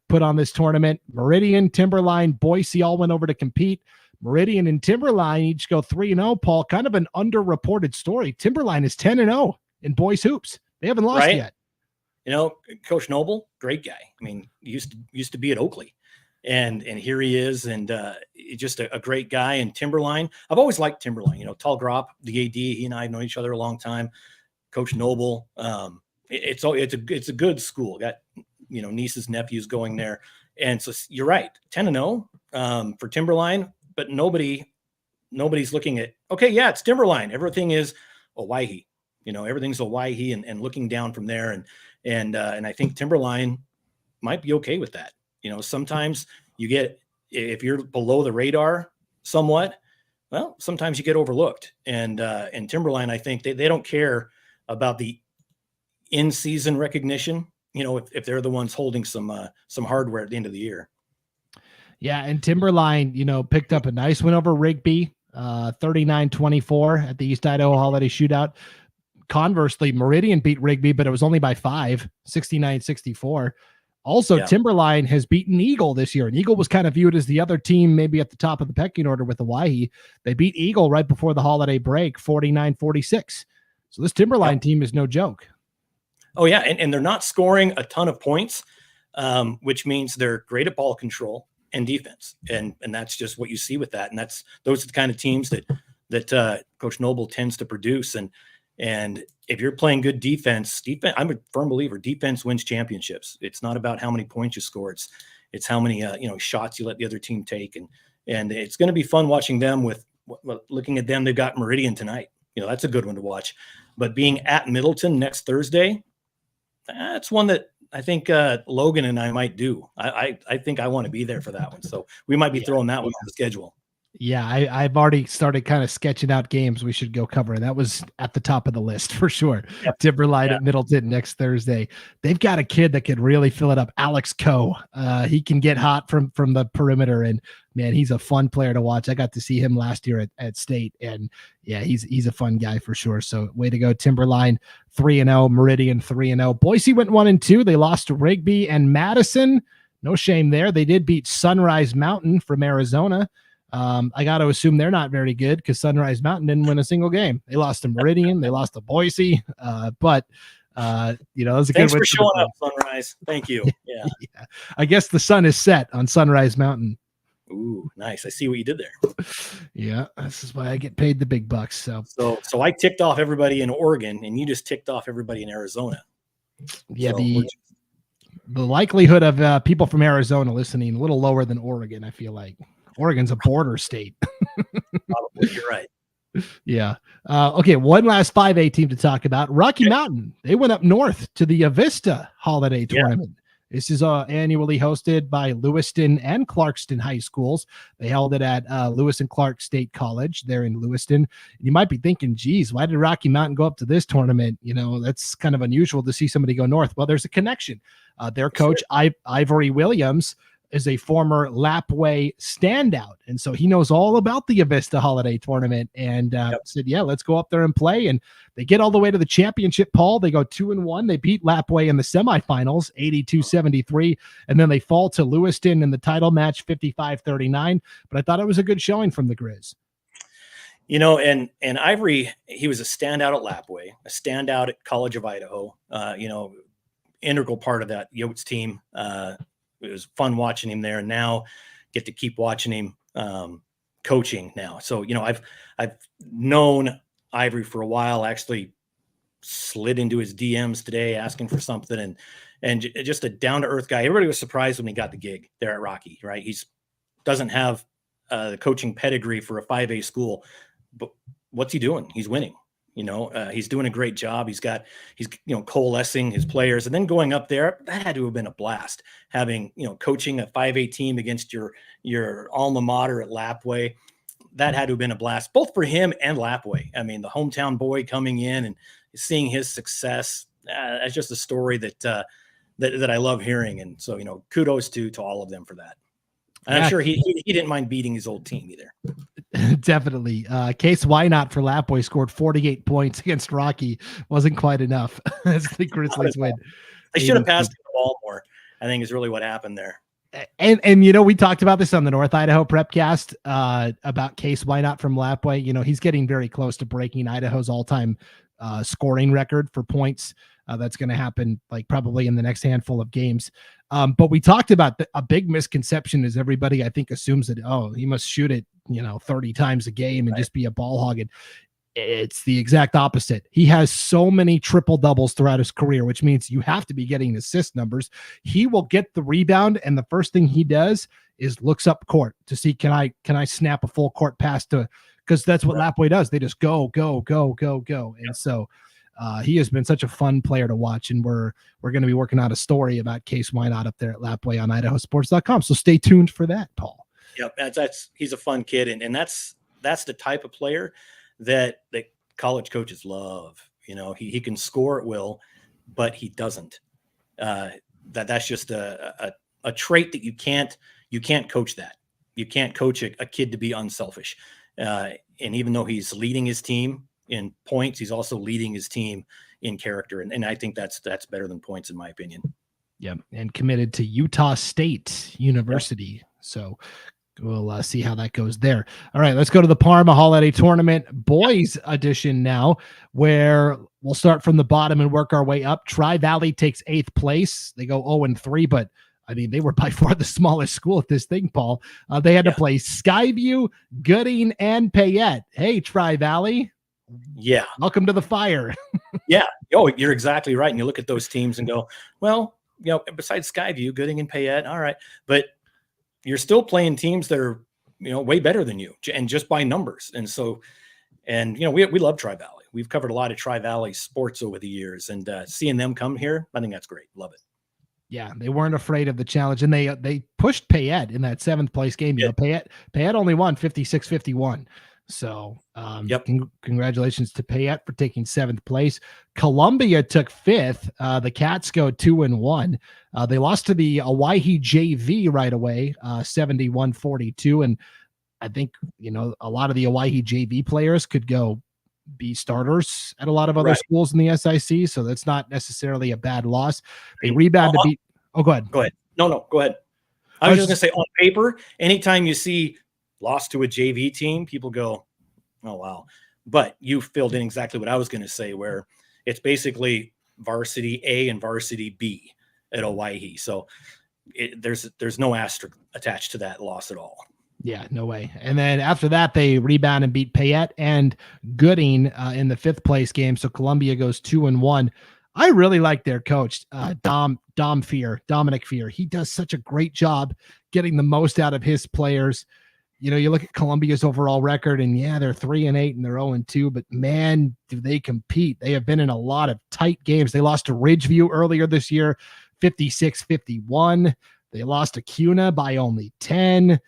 put on this tournament. Meridian, Timberline, Boise all went over to compete. Meridian and Timberline each go 3-0. Paul, kind of an underreported story. Timberline is 10-0 in boys hoops. They haven't lost yet. Coach Noble, great guy. I mean, used to be at Oakley, and here he is, and just a great guy. And Timberline, I've always liked Timberline. Tall Grop, the AD, he and I have known each other a long time. Coach Noble, it's a good school. Got nieces, nephews going there, and so you're right, 10-0 for Timberline, but nobody's looking at it's Timberline. Everything is Owyhee. Everything's Owyhee and looking down from there, and I think Timberline might be okay with that. Sometimes if you're below the radar somewhat, well, sometimes you get overlooked. And Timberline, I think they don't care about the in-season recognition, if they're the ones holding some hardware at the end of the year. Yeah, and Timberline, picked up a nice win over Rigby, 39-24 at the East Idaho Holiday Shootout. Conversely, Meridian beat Rigby, but it was only by 5, 69-64. Also, Timberline has beaten Eagle this year, and Eagle was kind of viewed as the other team maybe at the top of the pecking order with Hawaii. They beat Eagle right before the holiday break, 49-46. So this Timberline team is no joke. Oh, yeah, and they're not scoring a ton of points, which means they're great at ball control and defense, and that's just what you see with that. And those are the kind of teams that Coach Noble tends to produce. And if you're playing good defense, I'm a firm believer, defense wins championships. It's not about how many points you score. It's how many shots you let the other team take. And it's going to be fun watching them looking at them. They've got Meridian tonight. That's a good one to watch. But being at Middleton next Thursday, that's one that I think Logan and I might do. I think I want to be there for that one. So we might be throwing that one on the schedule. Yeah, I've already started kind of sketching out games we should go cover. That was at the top of the list for sure. Yep. Timberline at Middleton next Thursday. They've got a kid that could really fill it up, Alex Coe. He can get hot from the perimeter, and man, he's a fun player to watch. I got to see him last year at State, and yeah, he's a fun guy for sure. So way to go, Timberline 3-0, Meridian 3-0. Boise went 1-2. They lost to Rigby and Madison. No shame there. They did beat Sunrise Mountain from Arizona. I got to assume they're not very good because Sunrise Mountain didn't win a single game. They lost to Meridian. They lost to Boise. But that was a Thanks good for showing up, Sunrise. Thank you. Yeah. Yeah. I guess the sun is set on Sunrise Mountain. Ooh, nice. I see what you did there. Yeah, this is why I get paid the big bucks. So I ticked off everybody in Oregon, and you just ticked off everybody in Arizona. Yeah, the likelihood of people from Arizona listening a little lower than Oregon, I feel like. Oregon's a border state. Probably, you're right. Yeah. Okay, one last 5A team to talk about. Rocky Mountain. They went up north to the Avista Holiday Tournament. This is annually hosted by Lewiston and Clarkston High Schools. They held it at Lewis and Clark State College there in Lewiston. You might be thinking, geez, why did Rocky Mountain go up to this tournament? That's kind of unusual to see somebody go north. Well, there's a connection. Their coach, Ivory Williams, is a former Lapway standout. And so he knows all about the Avista Holiday Tournament and said, yeah, let's go up there and play. And they get all the way to the championship, Paul. They go 2-1. They beat Lapway in the semifinals, 82-73. And then they fall to Lewiston in the title match, 55-39. But I thought it was a good showing from the Grizz. And Ivory, he was a standout at Lapway, a standout at College of Idaho, integral part of that Yotes team. It was fun watching him there, and now get to keep watching him coaching now. So, I've known Ivory for a while, actually slid into his DMs today asking for something, and just a down to earth guy. Everybody was surprised when he got the gig there at Rocky, right? Doesn't have the coaching pedigree for a 5A school, but what's he doing? He's winning. He's doing a great job. He's coalescing his players, and then going up there, that had to have been a blast. Having, coaching a 5A team against your alma mater at Lapway, that had to have been a blast, both for him and Lapway. I mean, the hometown boy coming in and seeing his success, that's just a story that I love hearing. And so, kudos to all of them for that. And I'm sure he didn't mind beating his old team either. Definitely. Case Wynot for Lapway scored 48 points against Rocky. Wasn't quite enough as the Grizzlies win. They should have passed the ball more, I think, is really what happened there. And we talked about this on the North Idaho Prepcast about Case Wynot from Lapway. He's getting very close to breaking Idaho's all-time scoring record for points. That's going to happen probably in the next handful of games. But we talked about a big misconception is everybody, I think, assumes that, he must shoot it, 30 times a game and just be a ball hog. And it's the exact opposite. He has so many triple doubles throughout his career, which means you have to be getting assist numbers. He will get the rebound, and the first thing he does is looks up court to see, can I snap a full court pass to, because that's what Lapway does. They just go. And so He has been such a fun player to watch, and we're going to be working out a story about Case Wynot up there at Lapway on IdahoSports.com. So stay tuned for that, Paul. Yep, he's a fun kid, and that's the type of player that college coaches love. He can score at will, but he doesn't. That's just a trait that you can't coach that. You can't coach a kid to be unselfish. And even though he's leading his team in points, he's also leading his team in character. And I think that's better than points, in my opinion. Yeah. And committed to Utah State University. Yep. So we'll see how that goes there. All right, let's go to the Parma Holiday Tournament boys edition now, where we'll start from the bottom and work our way up. Tri-Valley takes 8th place. They go 0-3, but I mean, they were by far the smallest school at this thing, Paul. They had to play Skyview, Gooding, and Payette. Hey, Tri-Valley. Yeah. Welcome to the fire. Yeah. Oh, you're exactly right. And you look at those teams and go, well, besides Skyview, Gooding, and Payette, all right. But you're still playing teams that are, way better than you, and just by numbers. And so, we love Tri-Valley. We've covered a lot of Tri-Valley sports over the years, and seeing them come here, I think that's great. Love it. Yeah, they weren't afraid of the challenge, and they pushed Payette in that 7th place game. Payette only won 56-51. So, congratulations to Payette for taking 7th place. Columbia took 5th. The Cats go 2-1. They lost to the Owyhee JV right away, 71-42. And I think, a lot of the Owyhee JV players could go be starters at a lot of other schools in the SIC. So that's not necessarily a bad loss. They rebound to beat. Oh, go ahead. Go ahead. No, go ahead. I was just going to say, on paper, anytime you see lost to a JV team, people go, oh, wow. But you filled in exactly what I was going to say, where it's basically varsity A and varsity B at Owyhee. So there's no asterisk attached to that loss at all. Yeah, no way. And then after that, they rebound and beat Payette and Gooding in the 5th place game. So Columbia goes 2-1. I really like their coach, Dominic Fear. He does such a great job getting the most out of his players. You look at Columbia's overall record, and they're 3-8 and they're 0-2, but man, do they compete. They have been in a lot of tight games. They lost to Ridgeview earlier this year, 56-51. They lost to Cuna by only 10.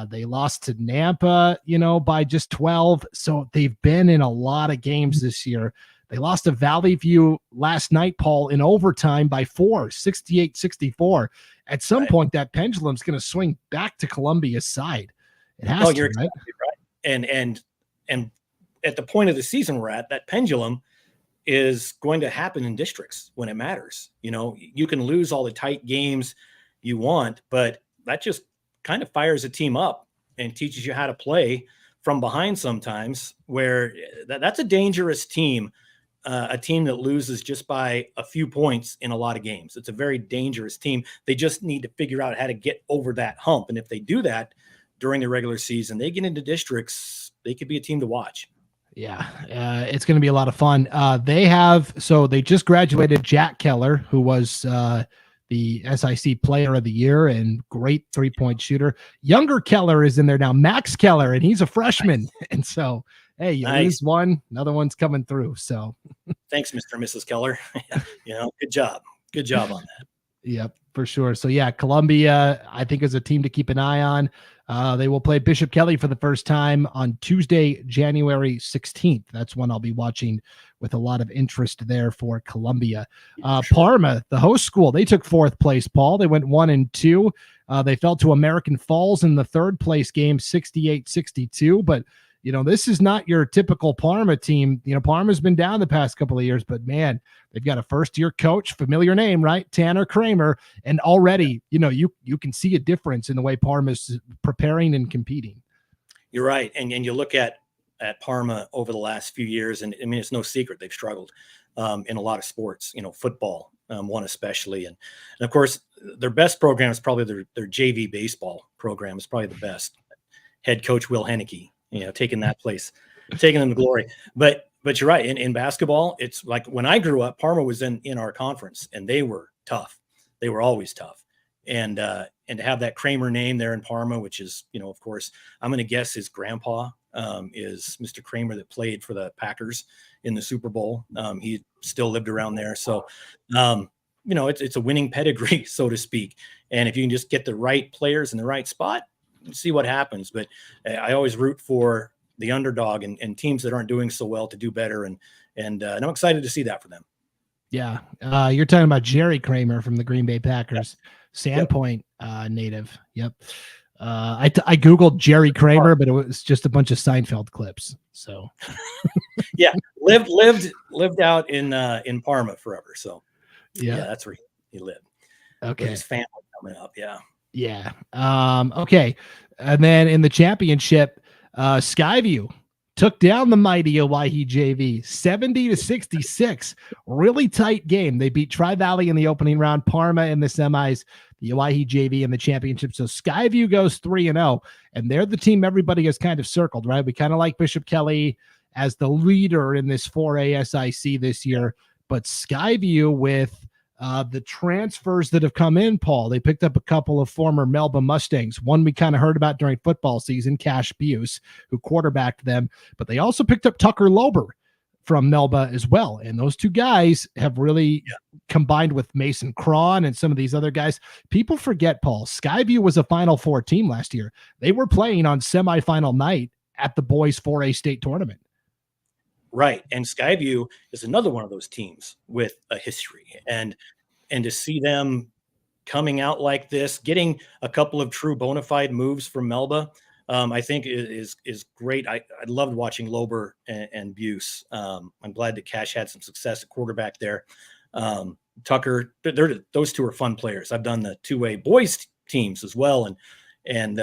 They lost to Nampa, by just 12. So they've been in a lot of games this year. They lost to Valley View last night, Paul, in overtime by 4, 68-64. At some point, that pendulum's going to swing back to Columbia's side. It has to, you're exactly right. And at the point of the season we're at, that pendulum is going to happen in districts when it matters. You can lose all the tight games you want, but that just kind of fires a team up and teaches you how to play from behind sometimes, where that's a dangerous team, a team that loses just by a few points in a lot of games. It's a very dangerous team. They just need to figure out how to get over that hump. And if they do that during the regular season, they get into districts, they could be a team to watch. Yeah, it's going to be a lot of fun. They just graduated Jack Keller, who was the SIC Player of the Year and great 3-point shooter. Younger Keller is in there now, Max Keller, and he's a freshman. Nice. And so, hey, you lose one, another one's coming through. So thanks, Mr. and Mrs. Keller. Good job. Good job on that. Yep, for sure. So Columbia, I think, is a team to keep an eye on. They will play Bishop Kelly for the first time on Tuesday, January 16th. That's when I'll be watching with a lot of interest there for Columbia. Parma, the host school, they took 4th place, Paul. They went 1-2. They fell to American Falls in the 3rd place game, 68-62. But, this is not your typical Parma team. Parma's been down the past couple of years, but man, they've got a first-year coach, familiar name, right? Tanner Kramer. And already, you can see a difference in the way Parma's preparing and competing. You're right. And you look at Parma over the last few years, and I mean, it's no secret they've struggled in a lot of sports, football, one especially. And of course, their best program is probably their JV baseball program is probably the best. Head coach Will Henneke, taking that place, taking them to glory. But you're right. In basketball, it's like when I grew up, Parma was in our conference, and they were tough. They were always tough. And to have that Kramer name there in Parma, which is, of course, I'm going to guess his grandpa is Mr. Kramer that played for the Packers in the Super Bowl. He still lived around there. So, it's a winning pedigree, so to speak. And if you can just get the right players in the right spot, see what happens. But I always root for the underdog and teams that aren't doing so well to do better. And I'm excited to see that for them. Yeah. You're talking about Jerry Kramer from the Green Bay Packers, Sandpoint native. Yep. I Googled Jerry Kramer, but it was just a bunch of Seinfeld clips. So yeah, lived out in Parma forever. So yeah, that's where he lived. Okay. With his family coming up. Yeah. Yeah. Okay. And then in the championship, Skyview took down the mighty Owyhee JV 70-66. Really tight game. They beat Tri-Valley in the opening round, Parma in the semis, the Owyhee JV in the championship. So Skyview goes 3-0, and they're the team everybody has kind of circled, right? We kind of like Bishop Kelly as the leader in this 4A SIC this year, but Skyview with the transfers that have come in, Paul, they picked up a couple of former Melba Mustangs. One we kind of heard about during football season, Cash Buse, who quarterbacked them, but they also picked up Tucker Lober from Melba as well. And those two guys have really combined with Mason Cron and some of these other guys. People forget, Paul, Skyview was a Final Four team last year. They were playing on semifinal night at the boys 4A state tournament. Right. And Skyview is another one of those teams with a history, and to see them coming out like this, getting a couple of true bona fide moves from Melba, I think is great. I loved watching Lober and Buse. I'm glad that Cash had some success at quarterback there. Tucker, those two are fun players. I've done the 2A boys teams as well. And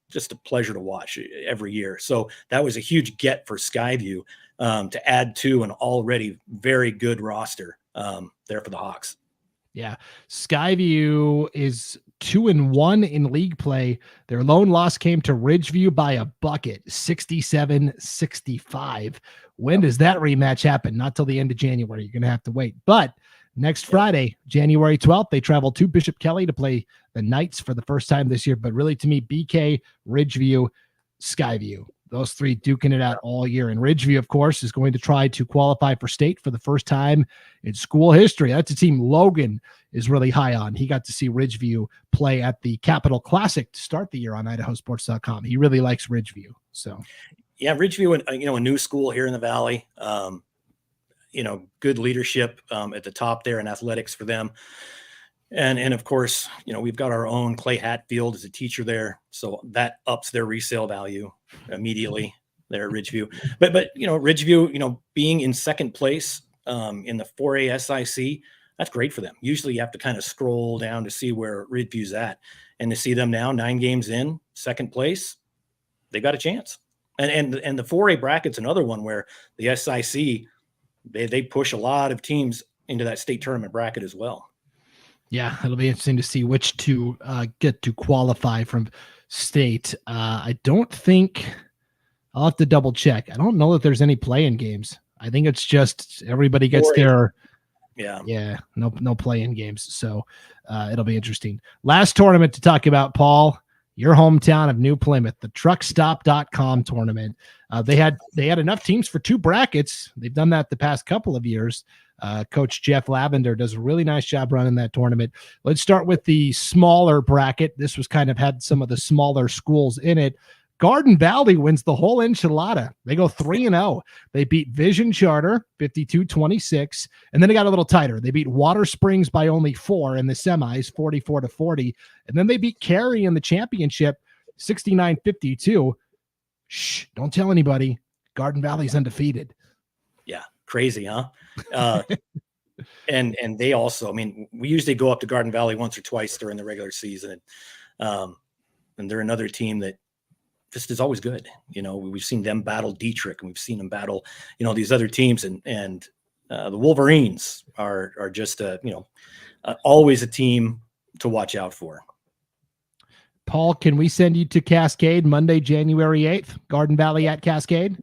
just a pleasure to watch every year. So that was a huge get for Skyview to add to an already very good roster there for the Hawks. Yeah. Skyview is 2-1 in league play. Their lone loss came to Ridgeview by a bucket, 67-65. When does that rematch happen? Not till the end of January. You're going to have to wait. But next Friday, January 12th, they travel to Bishop Kelly to play the Knights for the first time this year. But really, to me, BK, Ridgeview, Skyview, those three duking it out all year. And Ridgeview, of course, is going to try to qualify for state for the first time in school history. That's a team Logan is really high on. He got to see Ridgeview play at the Capital Classic to start the year on IdahoSports.com. He really likes Ridgeview. So, yeah, Ridgeview, a new school here in the Valley. Good leadership at the top there in athletics for them. And of course, we've got our own Clay Hatfield as a teacher there. So that ups their resale value immediately there at Ridgeview. But Ridgeview, being in second place in the 4A SIC, that's great for them. Usually you have to kind of scroll down to see where Ridgeview's at. And to see them now 9 games in, second place, they got a chance. And the 4A bracket's another one where the SIC, they push a lot of teams into that state tournament bracket as well. Yeah, it'll be interesting to see which two get to qualify from state. I don't think I'll have to double check. I don't know that there's any play-in games. I think it's just everybody gets their no play-in games. So it'll be interesting. Last tournament to talk about, Paul, your hometown of New Plymouth, the truckstop.com tournament. They had enough teams for 2 brackets. They've done that the past couple of years. Coach Jeff Lavender does a really nice job running that tournament. Let's start with the smaller bracket. This was kind of had some of the smaller schools in it. Garden Valley wins the whole enchilada. They go 3-0. They beat Vision Charter 52-26, and then they got a little tighter. They beat Water Springs by only 4 in the semis, 44-40, and then they beat Cary in the championship 69-52. Shh, don't tell anybody. Garden Valley's undefeated. Yeah, crazy, huh? And they also, we usually go up to Garden Valley once or twice during the regular season, and they're another team that just is always good. We've seen them battle Dietrich, and we've seen them battle, these other teams, and the Wolverines are just always a team to watch out for. Paul, can we send you to Cascade Monday, January 8th? Garden Valley at Cascade?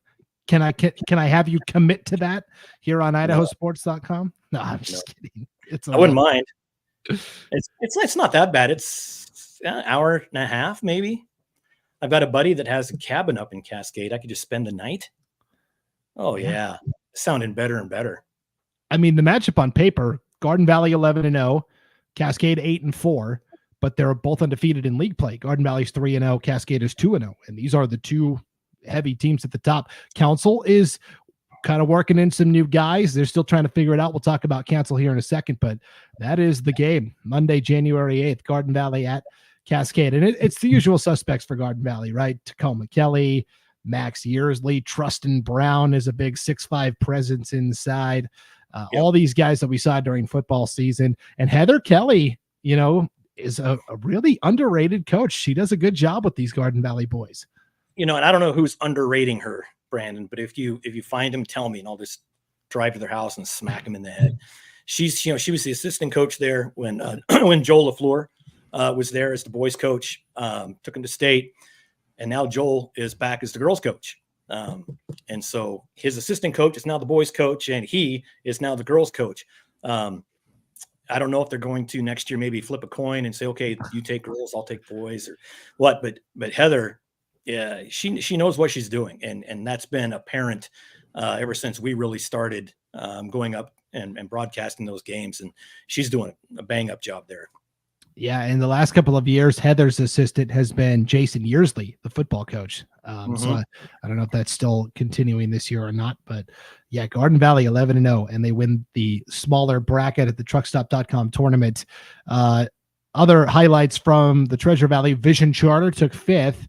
Can I have you commit to that here on IdahoSports.com? No, I'm just kidding. I wouldn't mind. It's not that bad. It's an hour and a half, maybe. I've got a buddy that has a cabin up in Cascade. I could just spend the night. Oh yeah. Sounding better and better. I mean, the matchup on paper, Garden Valley 11-0, Cascade 8-4, but they're both undefeated in league play. Garden Valley's 3-0, Cascade is 2-0, and these are the two heavy teams at the top. Council is kind of working in some new guys. They're still trying to figure it out. We'll talk about Council here in a second, but that is the game. Monday, January 8th, Garden Valley at Cascade. And it's the usual suspects for Garden Valley, right? Tacoma Kelly, Max Yearsley, Trustin Brown is a big 6'5" presence inside. All these guys that we saw during football season. And Heather Kelly, you know, is a really underrated coach. She does a good job with these Garden Valley boys. You know, and I don't know who's underrating her, Brandon, but if you find him, tell me, and I'll just drive to their house and smack him in the head. She was the assistant coach there when when Joel LaFleur was there as the boys coach, took him to state, and now Joel is back as the girls coach. And so his assistant coach is now the boys coach, and he is now the girls coach. I don't know if they're going to next year maybe flip a coin and say, okay, you take girls, I'll take boys, or what. But Heather, yeah, she knows what she's doing, and that's been apparent ever since we really started going up and broadcasting those games, and she's doing a bang up job there. Yeah, in the last couple of years, Heather's assistant has been Jason Yearsley, the football coach. So I don't know if that's still continuing this year or not, but yeah, Garden Valley 11-0, and they win the smaller bracket at the truckstop.com tournament. Other highlights from the Treasure Valley: Vision Charter took 5th.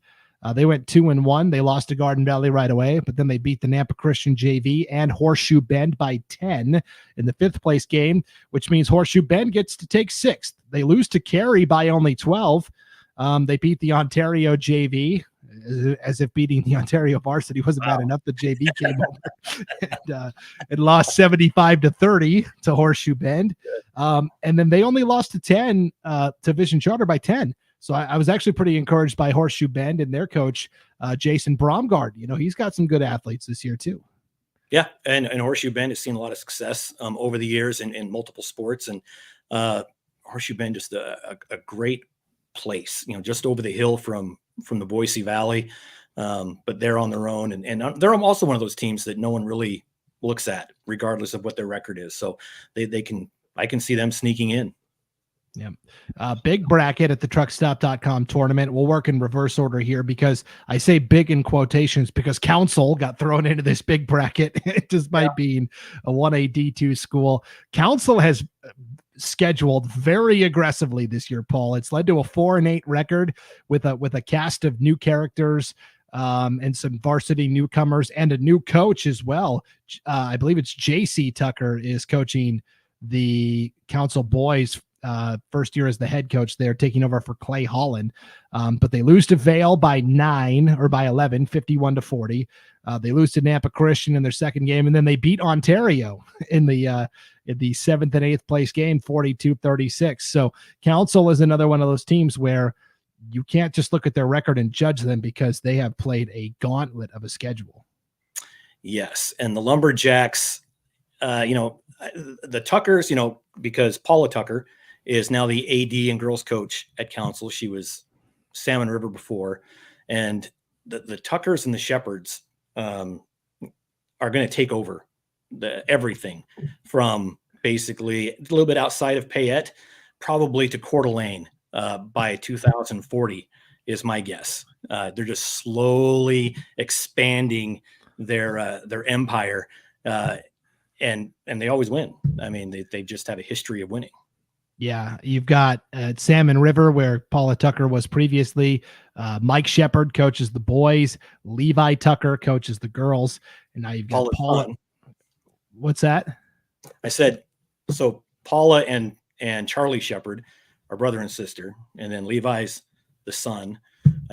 They went 2-1. They lost to Garden Valley right away, but then they beat the Nampa Christian JV and Horseshoe Bend by 10 in the 5th place game, which means Horseshoe Bend gets to take 6th. They lose to Cary by only 12. They beat the Ontario JV, as if beating the Ontario varsity wasn't bad enough. The JV came over and lost 75-30 to Horseshoe Bend. And then they only lost to 10 to Vision Charter by 10. So I was actually pretty encouraged by Horseshoe Bend and their coach, Jason Bromgard. You know, he's got some good athletes this year too. Yeah, and Horseshoe Bend has seen a lot of success over the years in multiple sports. And Horseshoe Bend is a great place, you know, just over the hill from the Boise Valley. But they're on their own. And they're also one of those teams that no one really looks at, regardless of what their record is. So I can see them sneaking in. Yeah. Big bracket at the truckstop.com tournament. We'll work in reverse order here because I say big in quotations because Council got thrown into this big bracket despite being a 1A D2 school. Council has scheduled very aggressively this year, Paul. It's led to a 4-8 record with a cast of new characters and some varsity newcomers and a new coach as well. I believe it's JC Tucker is coaching the Council boys first year as the head coach there, taking over for Clay Holland. But they lose to Vail by 9 or by 11, 51-40. They lose to Nampa Christian in their second game, and then they beat Ontario in the 7th and 8th place game, 42-36. So Council is another one of those teams where you can't just look at their record and judge them because they have played a gauntlet of a schedule. Yes. And the Lumberjacks, the Tuckers, because Paula Tucker is now the AD and girls coach at Council. She was Salmon River before. And the Tuckers and the Shepherds are going to take over everything from basically a little bit outside of Payette, probably to Coeur d'Alene by 2040 is my guess. They're just slowly expanding their empire, and they always win. I mean, they just have a history of winning. Yeah, you've got Salmon River, where Paula Tucker was previously. Mike Shepard coaches the boys. Levi Tucker coaches the girls. And now you've got Paula. What's that? I said, so Paula and Charlie Shepard are brother and sister. And then Levi's the son.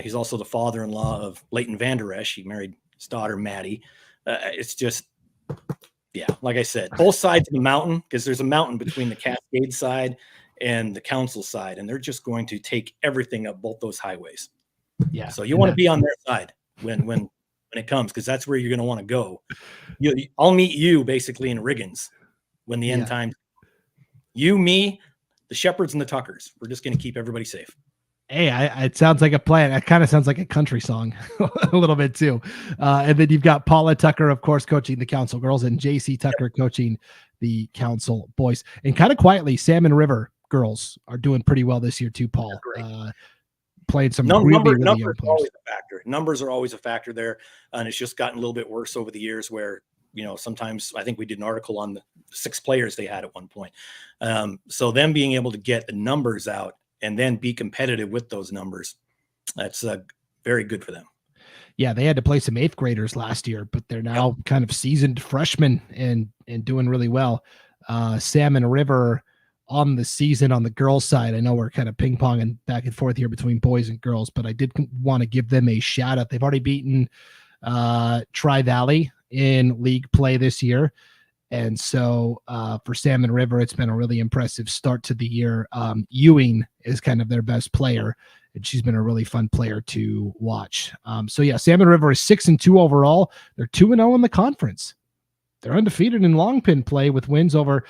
He's also the father-in-law of Leighton Vander Esch. He married his daughter, Maddie. It's just, yeah, like I said, both sides of the mountain, because there's a mountain between the Cascade side and the Council side, and they're just going to take everything up both those highways. Yeah. So you want to be on their side when it comes, because that's where you're going to want to go. I'll meet you basically in Riggins when the end time. You, me, the Shepherds, and the Tuckers. We're just going to keep everybody safe. Hey, it sounds like a plan. It kind of sounds like a country song a little bit too. And then you've got Paula Tucker, of course, coaching the Council girls, and JC Tucker coaching the Council boys. And kind of quietly, Salmon River girls are doing pretty well this year too, Paul. Played some really young players. Always a factor. Numbers are always a factor there. And it's just gotten a little bit worse over the years where, sometimes I think we did an article on the 6 players they had at one point. So them being able to get the numbers out and then be competitive with those numbers, that's very good for them. Yeah, they had to play some 8th graders last year, but they're now kind of seasoned freshmen and doing really well. Salmon River on the season on the girls' side, I know we're kind of ping-ponging back and forth here between boys and girls, but I did want to give them a shout-out. They've already beaten Tri-Valley in league play this year. And so for Salmon River, it's been a really impressive start to the year. Ewing is kind of their best player, and she's been a really fun player to watch. So yeah, Salmon River is 6-2 overall. They're 2-0 in the conference. They're undefeated in long pin play with wins over,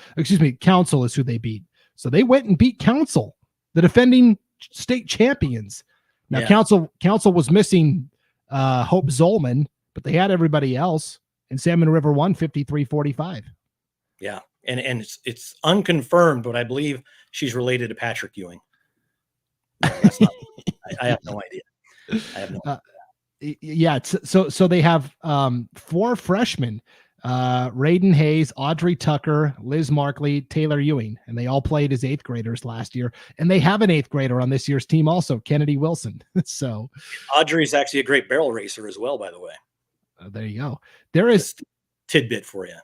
Council is who they beat. So they went and beat Council, the defending state champions. Now Council was missing Hope Zolman, but they had everybody else. And Salmon River won 53-45. Yeah. And it's unconfirmed, but I believe she's related to Patrick Ewing. No, that's not, I have no idea. Yeah. So they have 4 freshmen, Raiden Hayes, Audrey Tucker, Liz Markley, Taylor Ewing, and they all played as 8th graders last year. And they have an 8th grader on this year's team also, Kennedy Wilson. So Audrey's actually a great barrel racer as well, by the way. There you go. There is tidbit for you.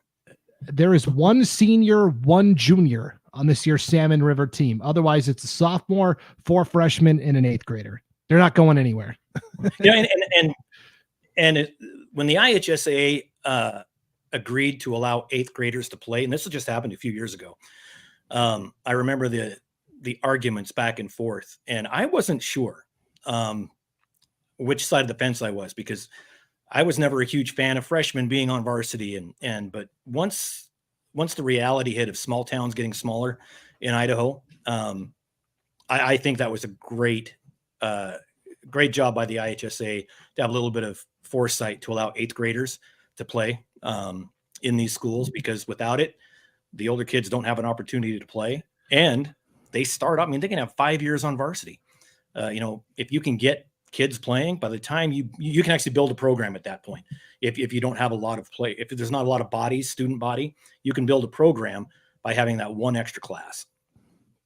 There is 1 senior, 1 junior on this year's Salmon River team. Otherwise, it's a sophomore, 4 freshmen, and an 8th grader. They're not going anywhere. When the IHSA agreed to allow 8th graders to play, and this just happened a few years ago, I remember the arguments back and forth, and I wasn't sure which side of the fence I was, because I was never a huge fan of freshmen being on varsity, but once the reality hit of small towns getting smaller in Idaho, I think that was a great job by the IHSA to have a little bit of foresight to allow 8th graders to play in these schools, because without it, the older kids don't have an opportunity to play, and they start up. I mean, they can have 5 years on varsity. If you can get kids playing, by the time you can actually build a program at that point. If you don't have a lot of play, if there's not a lot of bodies, student body, you can build a program by having that 1 extra class.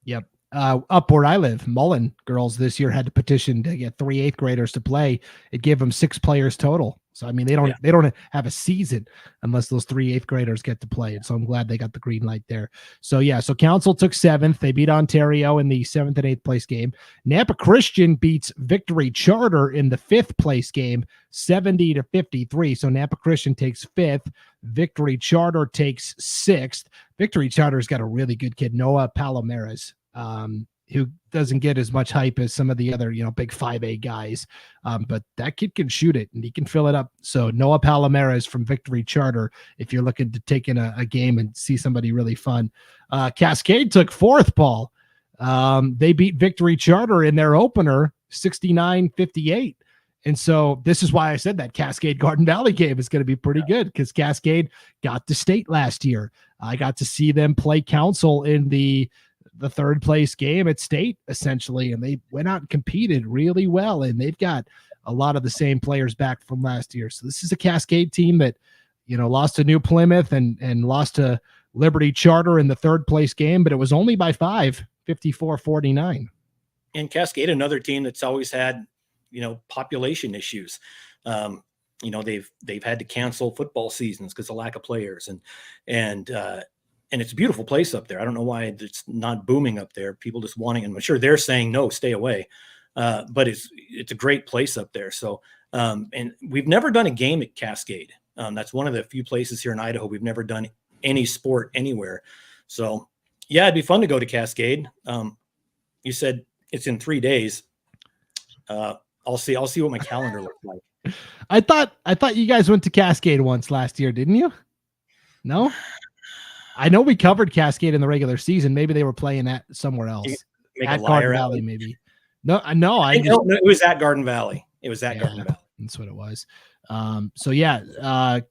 Yep. Up where I live, Mullen girls this year had to petition to get 3 8th graders to play. It gave them 6 players total. So, I mean, they don't have a season unless those 3 8th graders get to play. And so I'm glad they got the green light there. So yeah, so Council took 7th. They beat Ontario in the 7th and 8th place game. Nampa Christian beats Victory Charter in the 5th place game, 70-53. So Nampa Christian takes 5th. Victory Charter takes 6th. Victory Charter's got a really good kid, Noah Palomares, who doesn't get as much hype as some of the other, big 5A guys. But that kid can shoot it and he can fill it up. So Noah Palomares from Victory Charter, if you're looking to take in a game and see somebody really fun. Cascade took 4th, Paul. They beat Victory Charter in their opener, 69-58. And so this is why I said that Cascade Garden Valley game is going to be pretty good, because Cascade got to state last year. I got to see them play Council in the 3rd place game at state, essentially, and they went out and competed really well, and they've got a lot of the same players back from last year. So this is a Cascade team that, lost to New Plymouth and lost to Liberty Charter in the 3rd place game, but it was only by 5, 54-49. And Cascade, another team that's always had, population issues. They've had to cancel football seasons because of lack of players, and it's a beautiful place up there. I don't know why it's not booming up there. People just wanting, and I'm sure they're saying, no, stay away. But it's a great place up there. So, and we've never done a game at Cascade. That's one of the few places here in Idaho we've never done any sport anywhere. So yeah, it'd be fun to go to Cascade. You said it's in 3 days. I'll see what my calendar looks like. I thought you guys went to Cascade once last year, didn't you? No? I know we covered Cascade in the regular season. Maybe they were playing at somewhere else. Make at a liar Garden out Valley, of maybe. No, it was at Garden Valley. It was at Garden Valley. That's what it was.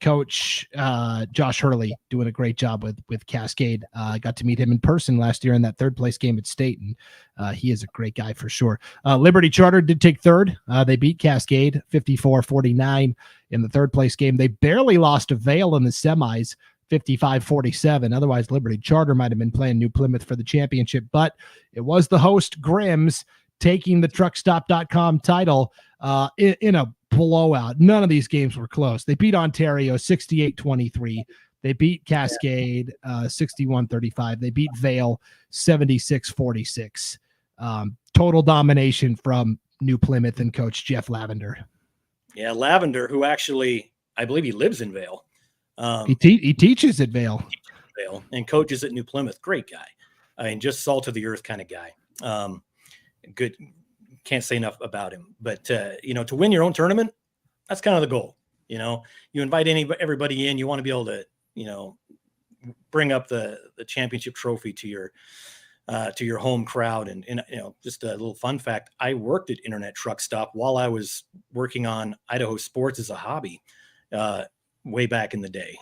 Coach Josh Hurley doing a great job with Cascade. Got to meet him in person last year in that third place game at state, and he is a great guy for sure. Liberty Charter did take third. They beat Cascade 54-49 in the third place game. They barely lost to Vail in the semis, 55-47. Otherwise, Liberty Charter might have been playing New Plymouth for the championship, but it was the host Grims taking the truckstop.com title in a blowout. None of these games were close. They beat Ontario 68-23. They beat Cascade 61-35. They beat Vail 76-46. Total domination from New Plymouth and coach Jeff Lavender. Yeah, Lavender, who actually, I believe he lives in Vail. He teaches at Vail. And coaches at New Plymouth. Great guy. I mean, just salt of the earth kind of guy. Good. Can't say enough about him, but to win your own tournament, that's kind of the goal. You invite everybody in, you want to be able to, bring up the championship trophy to your home crowd. And just a little fun fact, I worked at Internet Truck Stop while I was working on Idaho Sports as a hobby, way back in the day.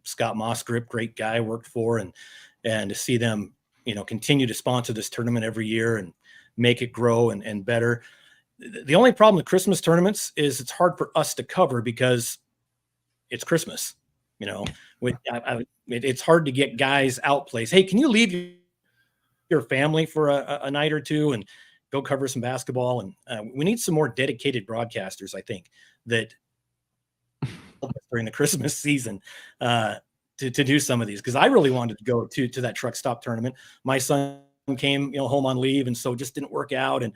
Scott Mosgrip, great guy, worked for, and to see them, continue to sponsor this tournament every year and make it grow and better. The only problem with Christmas tournaments is it's hard for us to cover because it's Christmas. It's hard to get guys out place. Hey, can you leave your family for a night or two and go cover some basketball? And we need some more dedicated broadcasters, I think, that during the Christmas season to do some of these, because I really wanted to go to that truck stop tournament. My son came home on leave, and so just didn't work out, and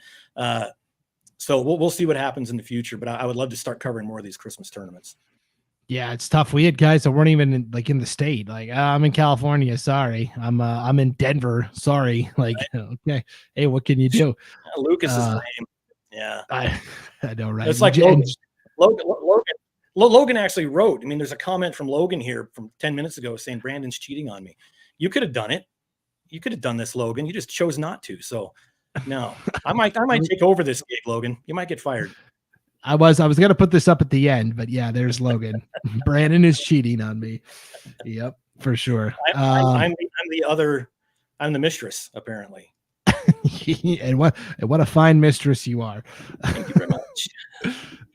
so we'll see what happens in the future, but I would love to start covering more of these Christmas tournaments. Yeah, it's tough. We had guys that weren't even in the state. Like, I'm in California, sorry. I'm in Denver, sorry. Like, okay, hey, what can you do? Lucas is the name. Yeah, I know, right? It's like Logan actually wrote. I mean, there's a comment from Logan here from 10 minutes ago saying Brandon's cheating on me. You could have done it. You could have done this, Logan. You just chose not to. So no, I might take over this gig, Logan. You might get fired. I was going to put this up at the end, but yeah, there's Logan. Brandon is cheating on me. Yep, for sure. I'm the mistress, apparently. and what a fine mistress you are. Thank you very much.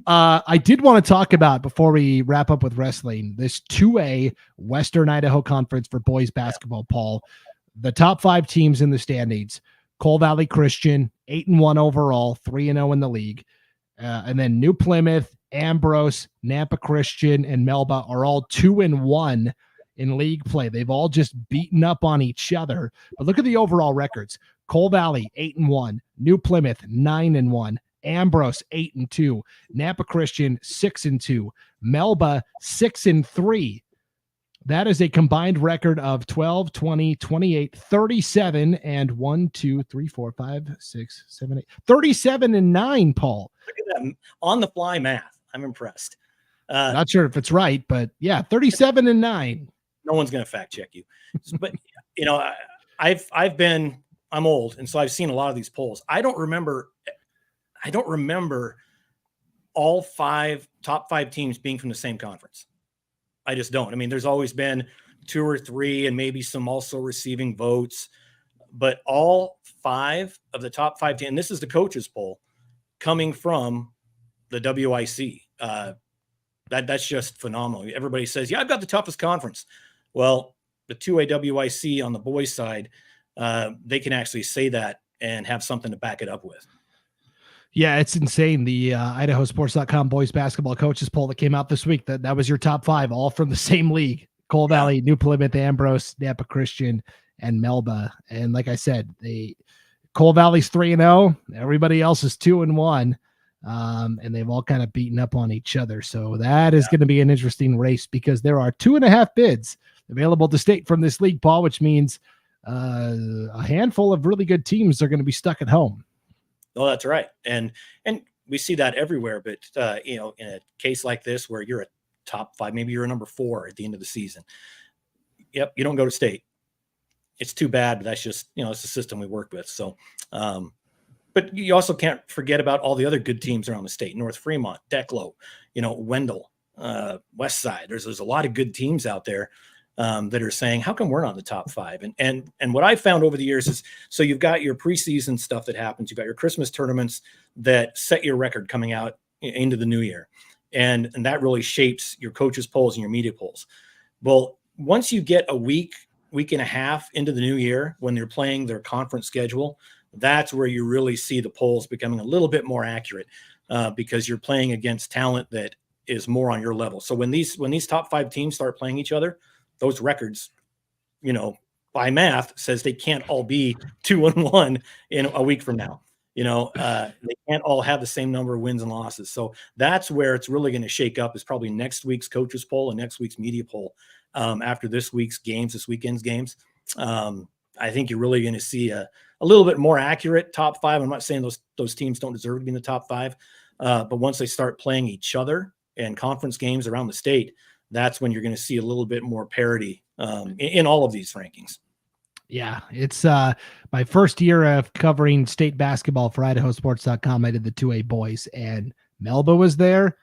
I did want to talk about, before we wrap up with wrestling, this 2A Western Idaho Conference for boys basketball, Paul. The top 5 teams in the standings: Coal Valley Christian, 8-1 overall, 3-0 in the league. And then New Plymouth, Ambrose, Nampa Christian, and Melba are all 2-1 in league play. They've all just beaten up on each other. But look at the overall records. Coal Valley, 8-1. New Plymouth, 9-1. Ambrose, 8-2. Nampa Christian, 6-2. Melba, 6-3. That is a combined record of 12, 20, 28, 37, and 1, 2, 3, 4, 5, 6, 7, 8, 37-9, Paul. Look at that on the fly math. I'm impressed. Not sure if it's right, but yeah, 37-9. No one's going to fact check you. But, I'm old, and so I've seen a lot of these polls. I don't remember all top five teams being from the same conference. I just don't. I mean, there's always been 2 or 3 and maybe some also receiving votes, but all 5 of the top 5 teams, and this is the coaches poll, coming from the WIC. That's just phenomenal. Everybody says, yeah, I've got the toughest conference. Well, the 2A WIC on the boys side, they can actually say that and have something to back it up with. Yeah, it's insane. The IdahoSports.com boys basketball coaches poll that came out this week, that was your top 5, all from the same league: Coal Valley, New Plymouth, Ambrose, Nampa Christian, and Melba. And like I said, Coal Valley's 3-0. Everybody else is 2-1. And they've all kind of beaten up on each other. So that is going to be an interesting race, because there are 2.5 bids available to state from this league, Paul, which means a handful of really good teams are going to be stuck at home. Oh, that's right. And we see that everywhere. But, in a case like this where you're a top 5, maybe you're a number 4 at the end of the season. Yep, you don't go to state. It's too bad, but that's just, it's the system we work with. So but you also can't forget about all the other good teams around the state: North Fremont, Declo, Wendell, West Side. There's a lot of good teams out there that are saying, how come we're not in the top 5? And what I found over the years is, so you've got your preseason stuff that happens, you've got your Christmas tournaments that set your record coming out into the new year, and that really shapes your coaches' polls and your media polls. Well, once you get a week and a half into the new year, when they're playing their conference schedule, that's where you really see the polls becoming a little bit more accurate, because you're playing against talent that is more on your level. So when these top 5 teams start playing each other, those records, by math, says they can't all be 2-1 in a week from now. They can't all have the same number of wins and losses. So that's where it's really going to shake up, is probably next week's coaches poll and next week's media poll. After this weekend's games, I think you're really going to see a little bit more accurate top 5. I'm not saying those teams don't deserve to be in the top 5, but once they start playing each other in conference games around the state, that's when you're going to see a little bit more parity in all of these rankings. Yeah, it's my first year of covering state basketball for IdahoSports.com. I did the 2A boys, and Melba was there.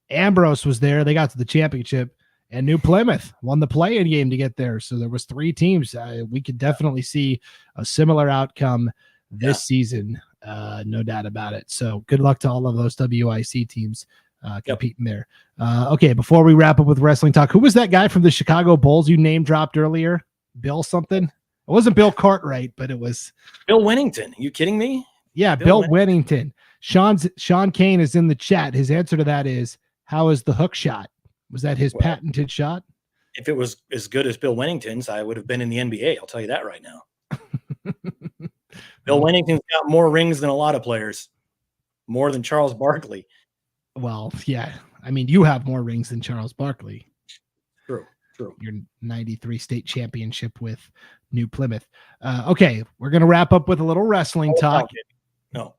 Ambrose was there. They got to the championship, and New Plymouth won the play-in game to get there. So there was 3 teams. We could definitely see a similar outcome this season, no doubt about it. So good luck to all of those WIC teams competing there. Okay, before we wrap up with wrestling talk, who was that guy from the Chicago Bulls you name dropped earlier? Bill something? It wasn't Bill Cartwright, but it was Bill Winnington. Are you kidding me? Yeah, Bill Winnington. Sean Kane is in the chat. His answer to that is, how is the hook shot? Was that his patented shot? If it was as good as Bill Winnington's, I would have been in the NBA. I'll tell you that right now. Bill Winnington's got more rings than a lot of players, more than Charles Barkley. Well, yeah. I mean, you have more rings than Charles Barkley. True. Your 93 state championship with New Plymouth. Okay, we're going to wrap up with a little wrestling talk. No.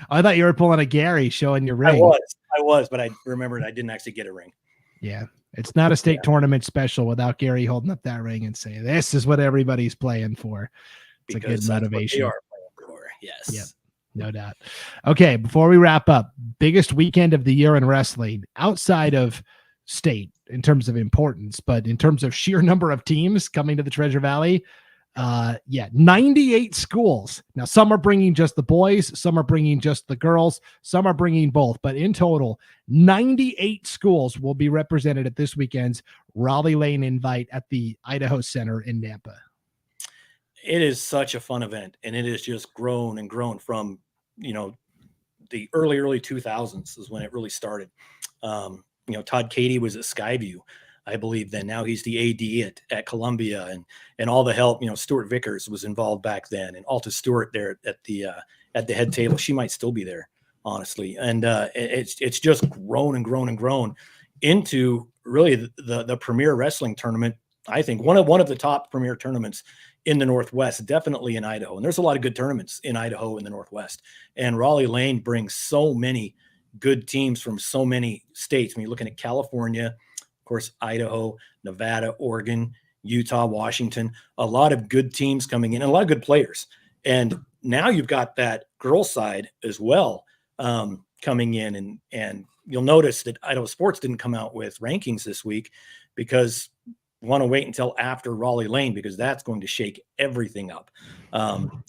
I thought you were pulling a Gary showing your ring. I was, but I remembered I didn't actually get a ring. Yeah. It's not a state tournament special without Gary holding up that ring and saying, this is what everybody's playing for. It's because a good motivation. They are playing for. Yes. Yep. No doubt. Okay, before we wrap up, biggest weekend of the year in wrestling outside of state in terms of importance, but in terms of sheer number of teams coming to the Treasure Valley, 98 schools. Now, some are bringing just the boys, some are bringing just the girls, some are bringing both, but in total, 98 schools will be represented at this weekend's Rollie Lane Invite at the Idaho Center in Nampa. It is such a fun event, and it has just grown and grown from, the early 2000s is when it really started. Todd Cady was at Skyview, I believe then. Now he's the AD at Columbia, and all the help. Stuart Vickers was involved back then, and Alta Stewart there at the head table. She might still be there, honestly. And it's just grown and grown and grown into really the premier wrestling tournament. I think one of the top premier tournaments in the Northwest, definitely in Idaho. And there's a lot of good tournaments in Idaho in the Northwest. And Rollie Lane brings so many good teams from so many states. When you're looking at California, of course, Idaho, Nevada, Oregon, Utah, Washington, a lot of good teams coming in and a lot of good players. And now you've got that girl side as well coming in. And you'll notice that Idaho Sports didn't come out with rankings this week because we want to wait until after Rollie Lane, because that's going to shake everything up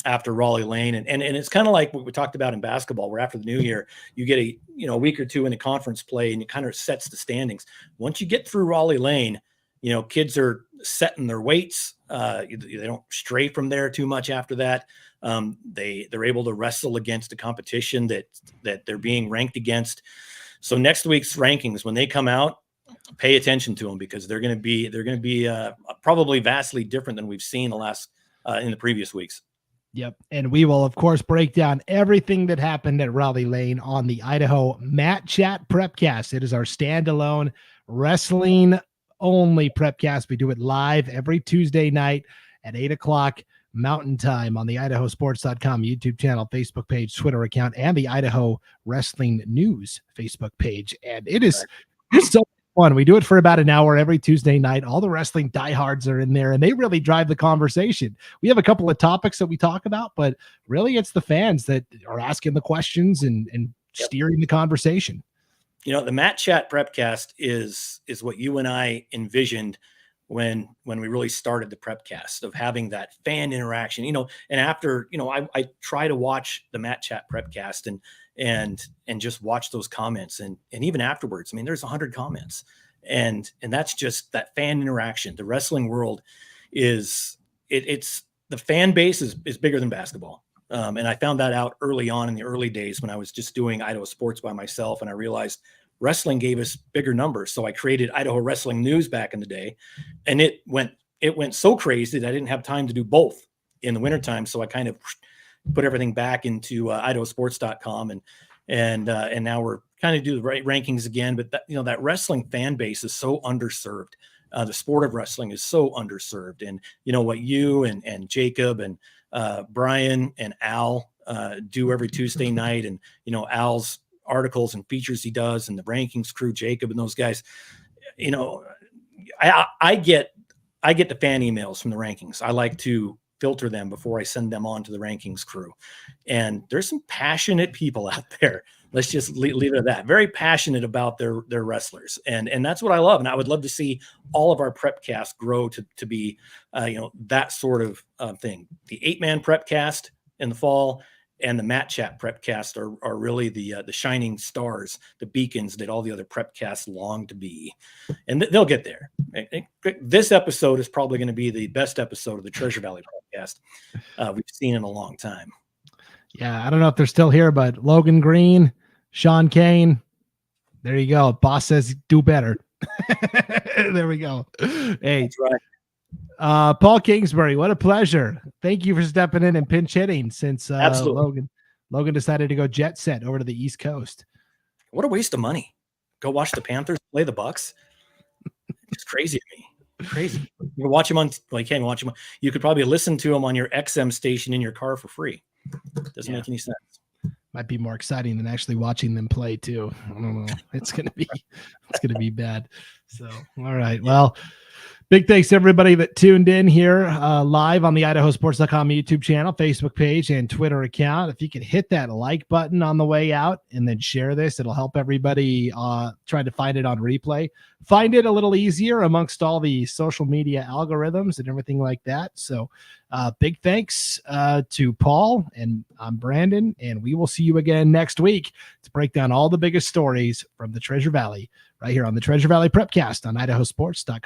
after Rollie Lane. And it's kind of like what we talked about in basketball, where after the new year, you get a week or two in the conference play and it kind of sets the standings. Once you get through Rollie Lane, kids are setting their weights. They don't stray from there too much after that. They're able to wrestle against a competition that they're being ranked against. So next week's rankings, when they come out, pay attention to them, because they're going to be probably vastly different than we've seen in the previous weeks. Yep. And we will, of course, break down everything that happened at Rollie Lane on the Idaho Mat Chat Prepcast. It is our standalone wrestling only Prepcast. We do it live every Tuesday night at 8:00 Mountain Time on the IdahoSports.com YouTube channel, Facebook page, Twitter account, and the Idaho Wrestling News Facebook page. And it is so fun. We do it for about an hour every Tuesday night. All the wrestling diehards are in there, and they really drive the conversation. We have a couple of topics that we talk about, but really it's the fans that are asking the questions and steering the conversation. You know, the Matt Chat Prepcast is what you and I envisioned when we really started the Prepcast, of having that fan interaction, you know. And after, you know, I try to watch the Matt Chat Prepcast and just watch those comments, and even afterwards, I mean, there's 100 comments, and that's just that fan interaction. The wrestling world it's the fan base is bigger than basketball. And I found that out early on in the early days when I was just doing Idaho Sports by myself, and I realized wrestling gave us bigger numbers. So I created Idaho Wrestling News back in the day, and it went so crazy that I didn't have time to do both in the wintertime. So I kind of put everything back into IdahoSports.com, and now we're kind of do the rankings again. But that, you know, that wrestling fan base is so underserved. The sport of wrestling is so underserved. And you know what you and Jacob and Brian and Al do every Tuesday night, and you know, Al's articles and features he does, and the rankings crew, Jacob and those guys, you know, I get the fan emails from the rankings. I like to filter them before I send them on to the rankings crew. And there's some passionate people out there. Let's just leave it at that. Very passionate about their wrestlers. And that's what I love. And I would love to see all of our Prepcasts grow to be, you know, that sort of thing. The 8-man Prepcast in the fall and the Matt Chat Prepcast are really the shining stars, the beacons that all the other Prepcasts long to be. And they'll get there. This episode is probably going to be the best episode of the Treasure Valley Prepcast we've seen in a long time. Yeah, I don't know if they're still here, but Logan Green, Sean Kane, there you go. Boss says do better. There we go. Hey, that's right. Paul Kingsbury, what a pleasure. Thank you for stepping in and pinch hitting since Logan decided to go jet set over to the East Coast. What a waste of money. Go watch the Panthers play the Bucks. It's crazy to me. Crazy. You can watch him on, well, you can't watch him. You could probably listen to him on your XM station in your car for free. Doesn't make any sense. Might be more exciting than actually watching them play too. I don't know. It's gonna be bad. So, all right. Well, big thanks to everybody that tuned in here live on the IdahoSports.com YouTube channel, Facebook page, and Twitter account. If you could hit that like button on the way out and then share this, it'll help everybody try to find it on replay. Find it a little easier amongst all the social media algorithms and everything like that. So big thanks to Paul, and I'm Brandon, and we will see you again next week to break down all the biggest stories from the Treasure Valley right here on the Treasure Valley Prepcast on IdahoSports.com.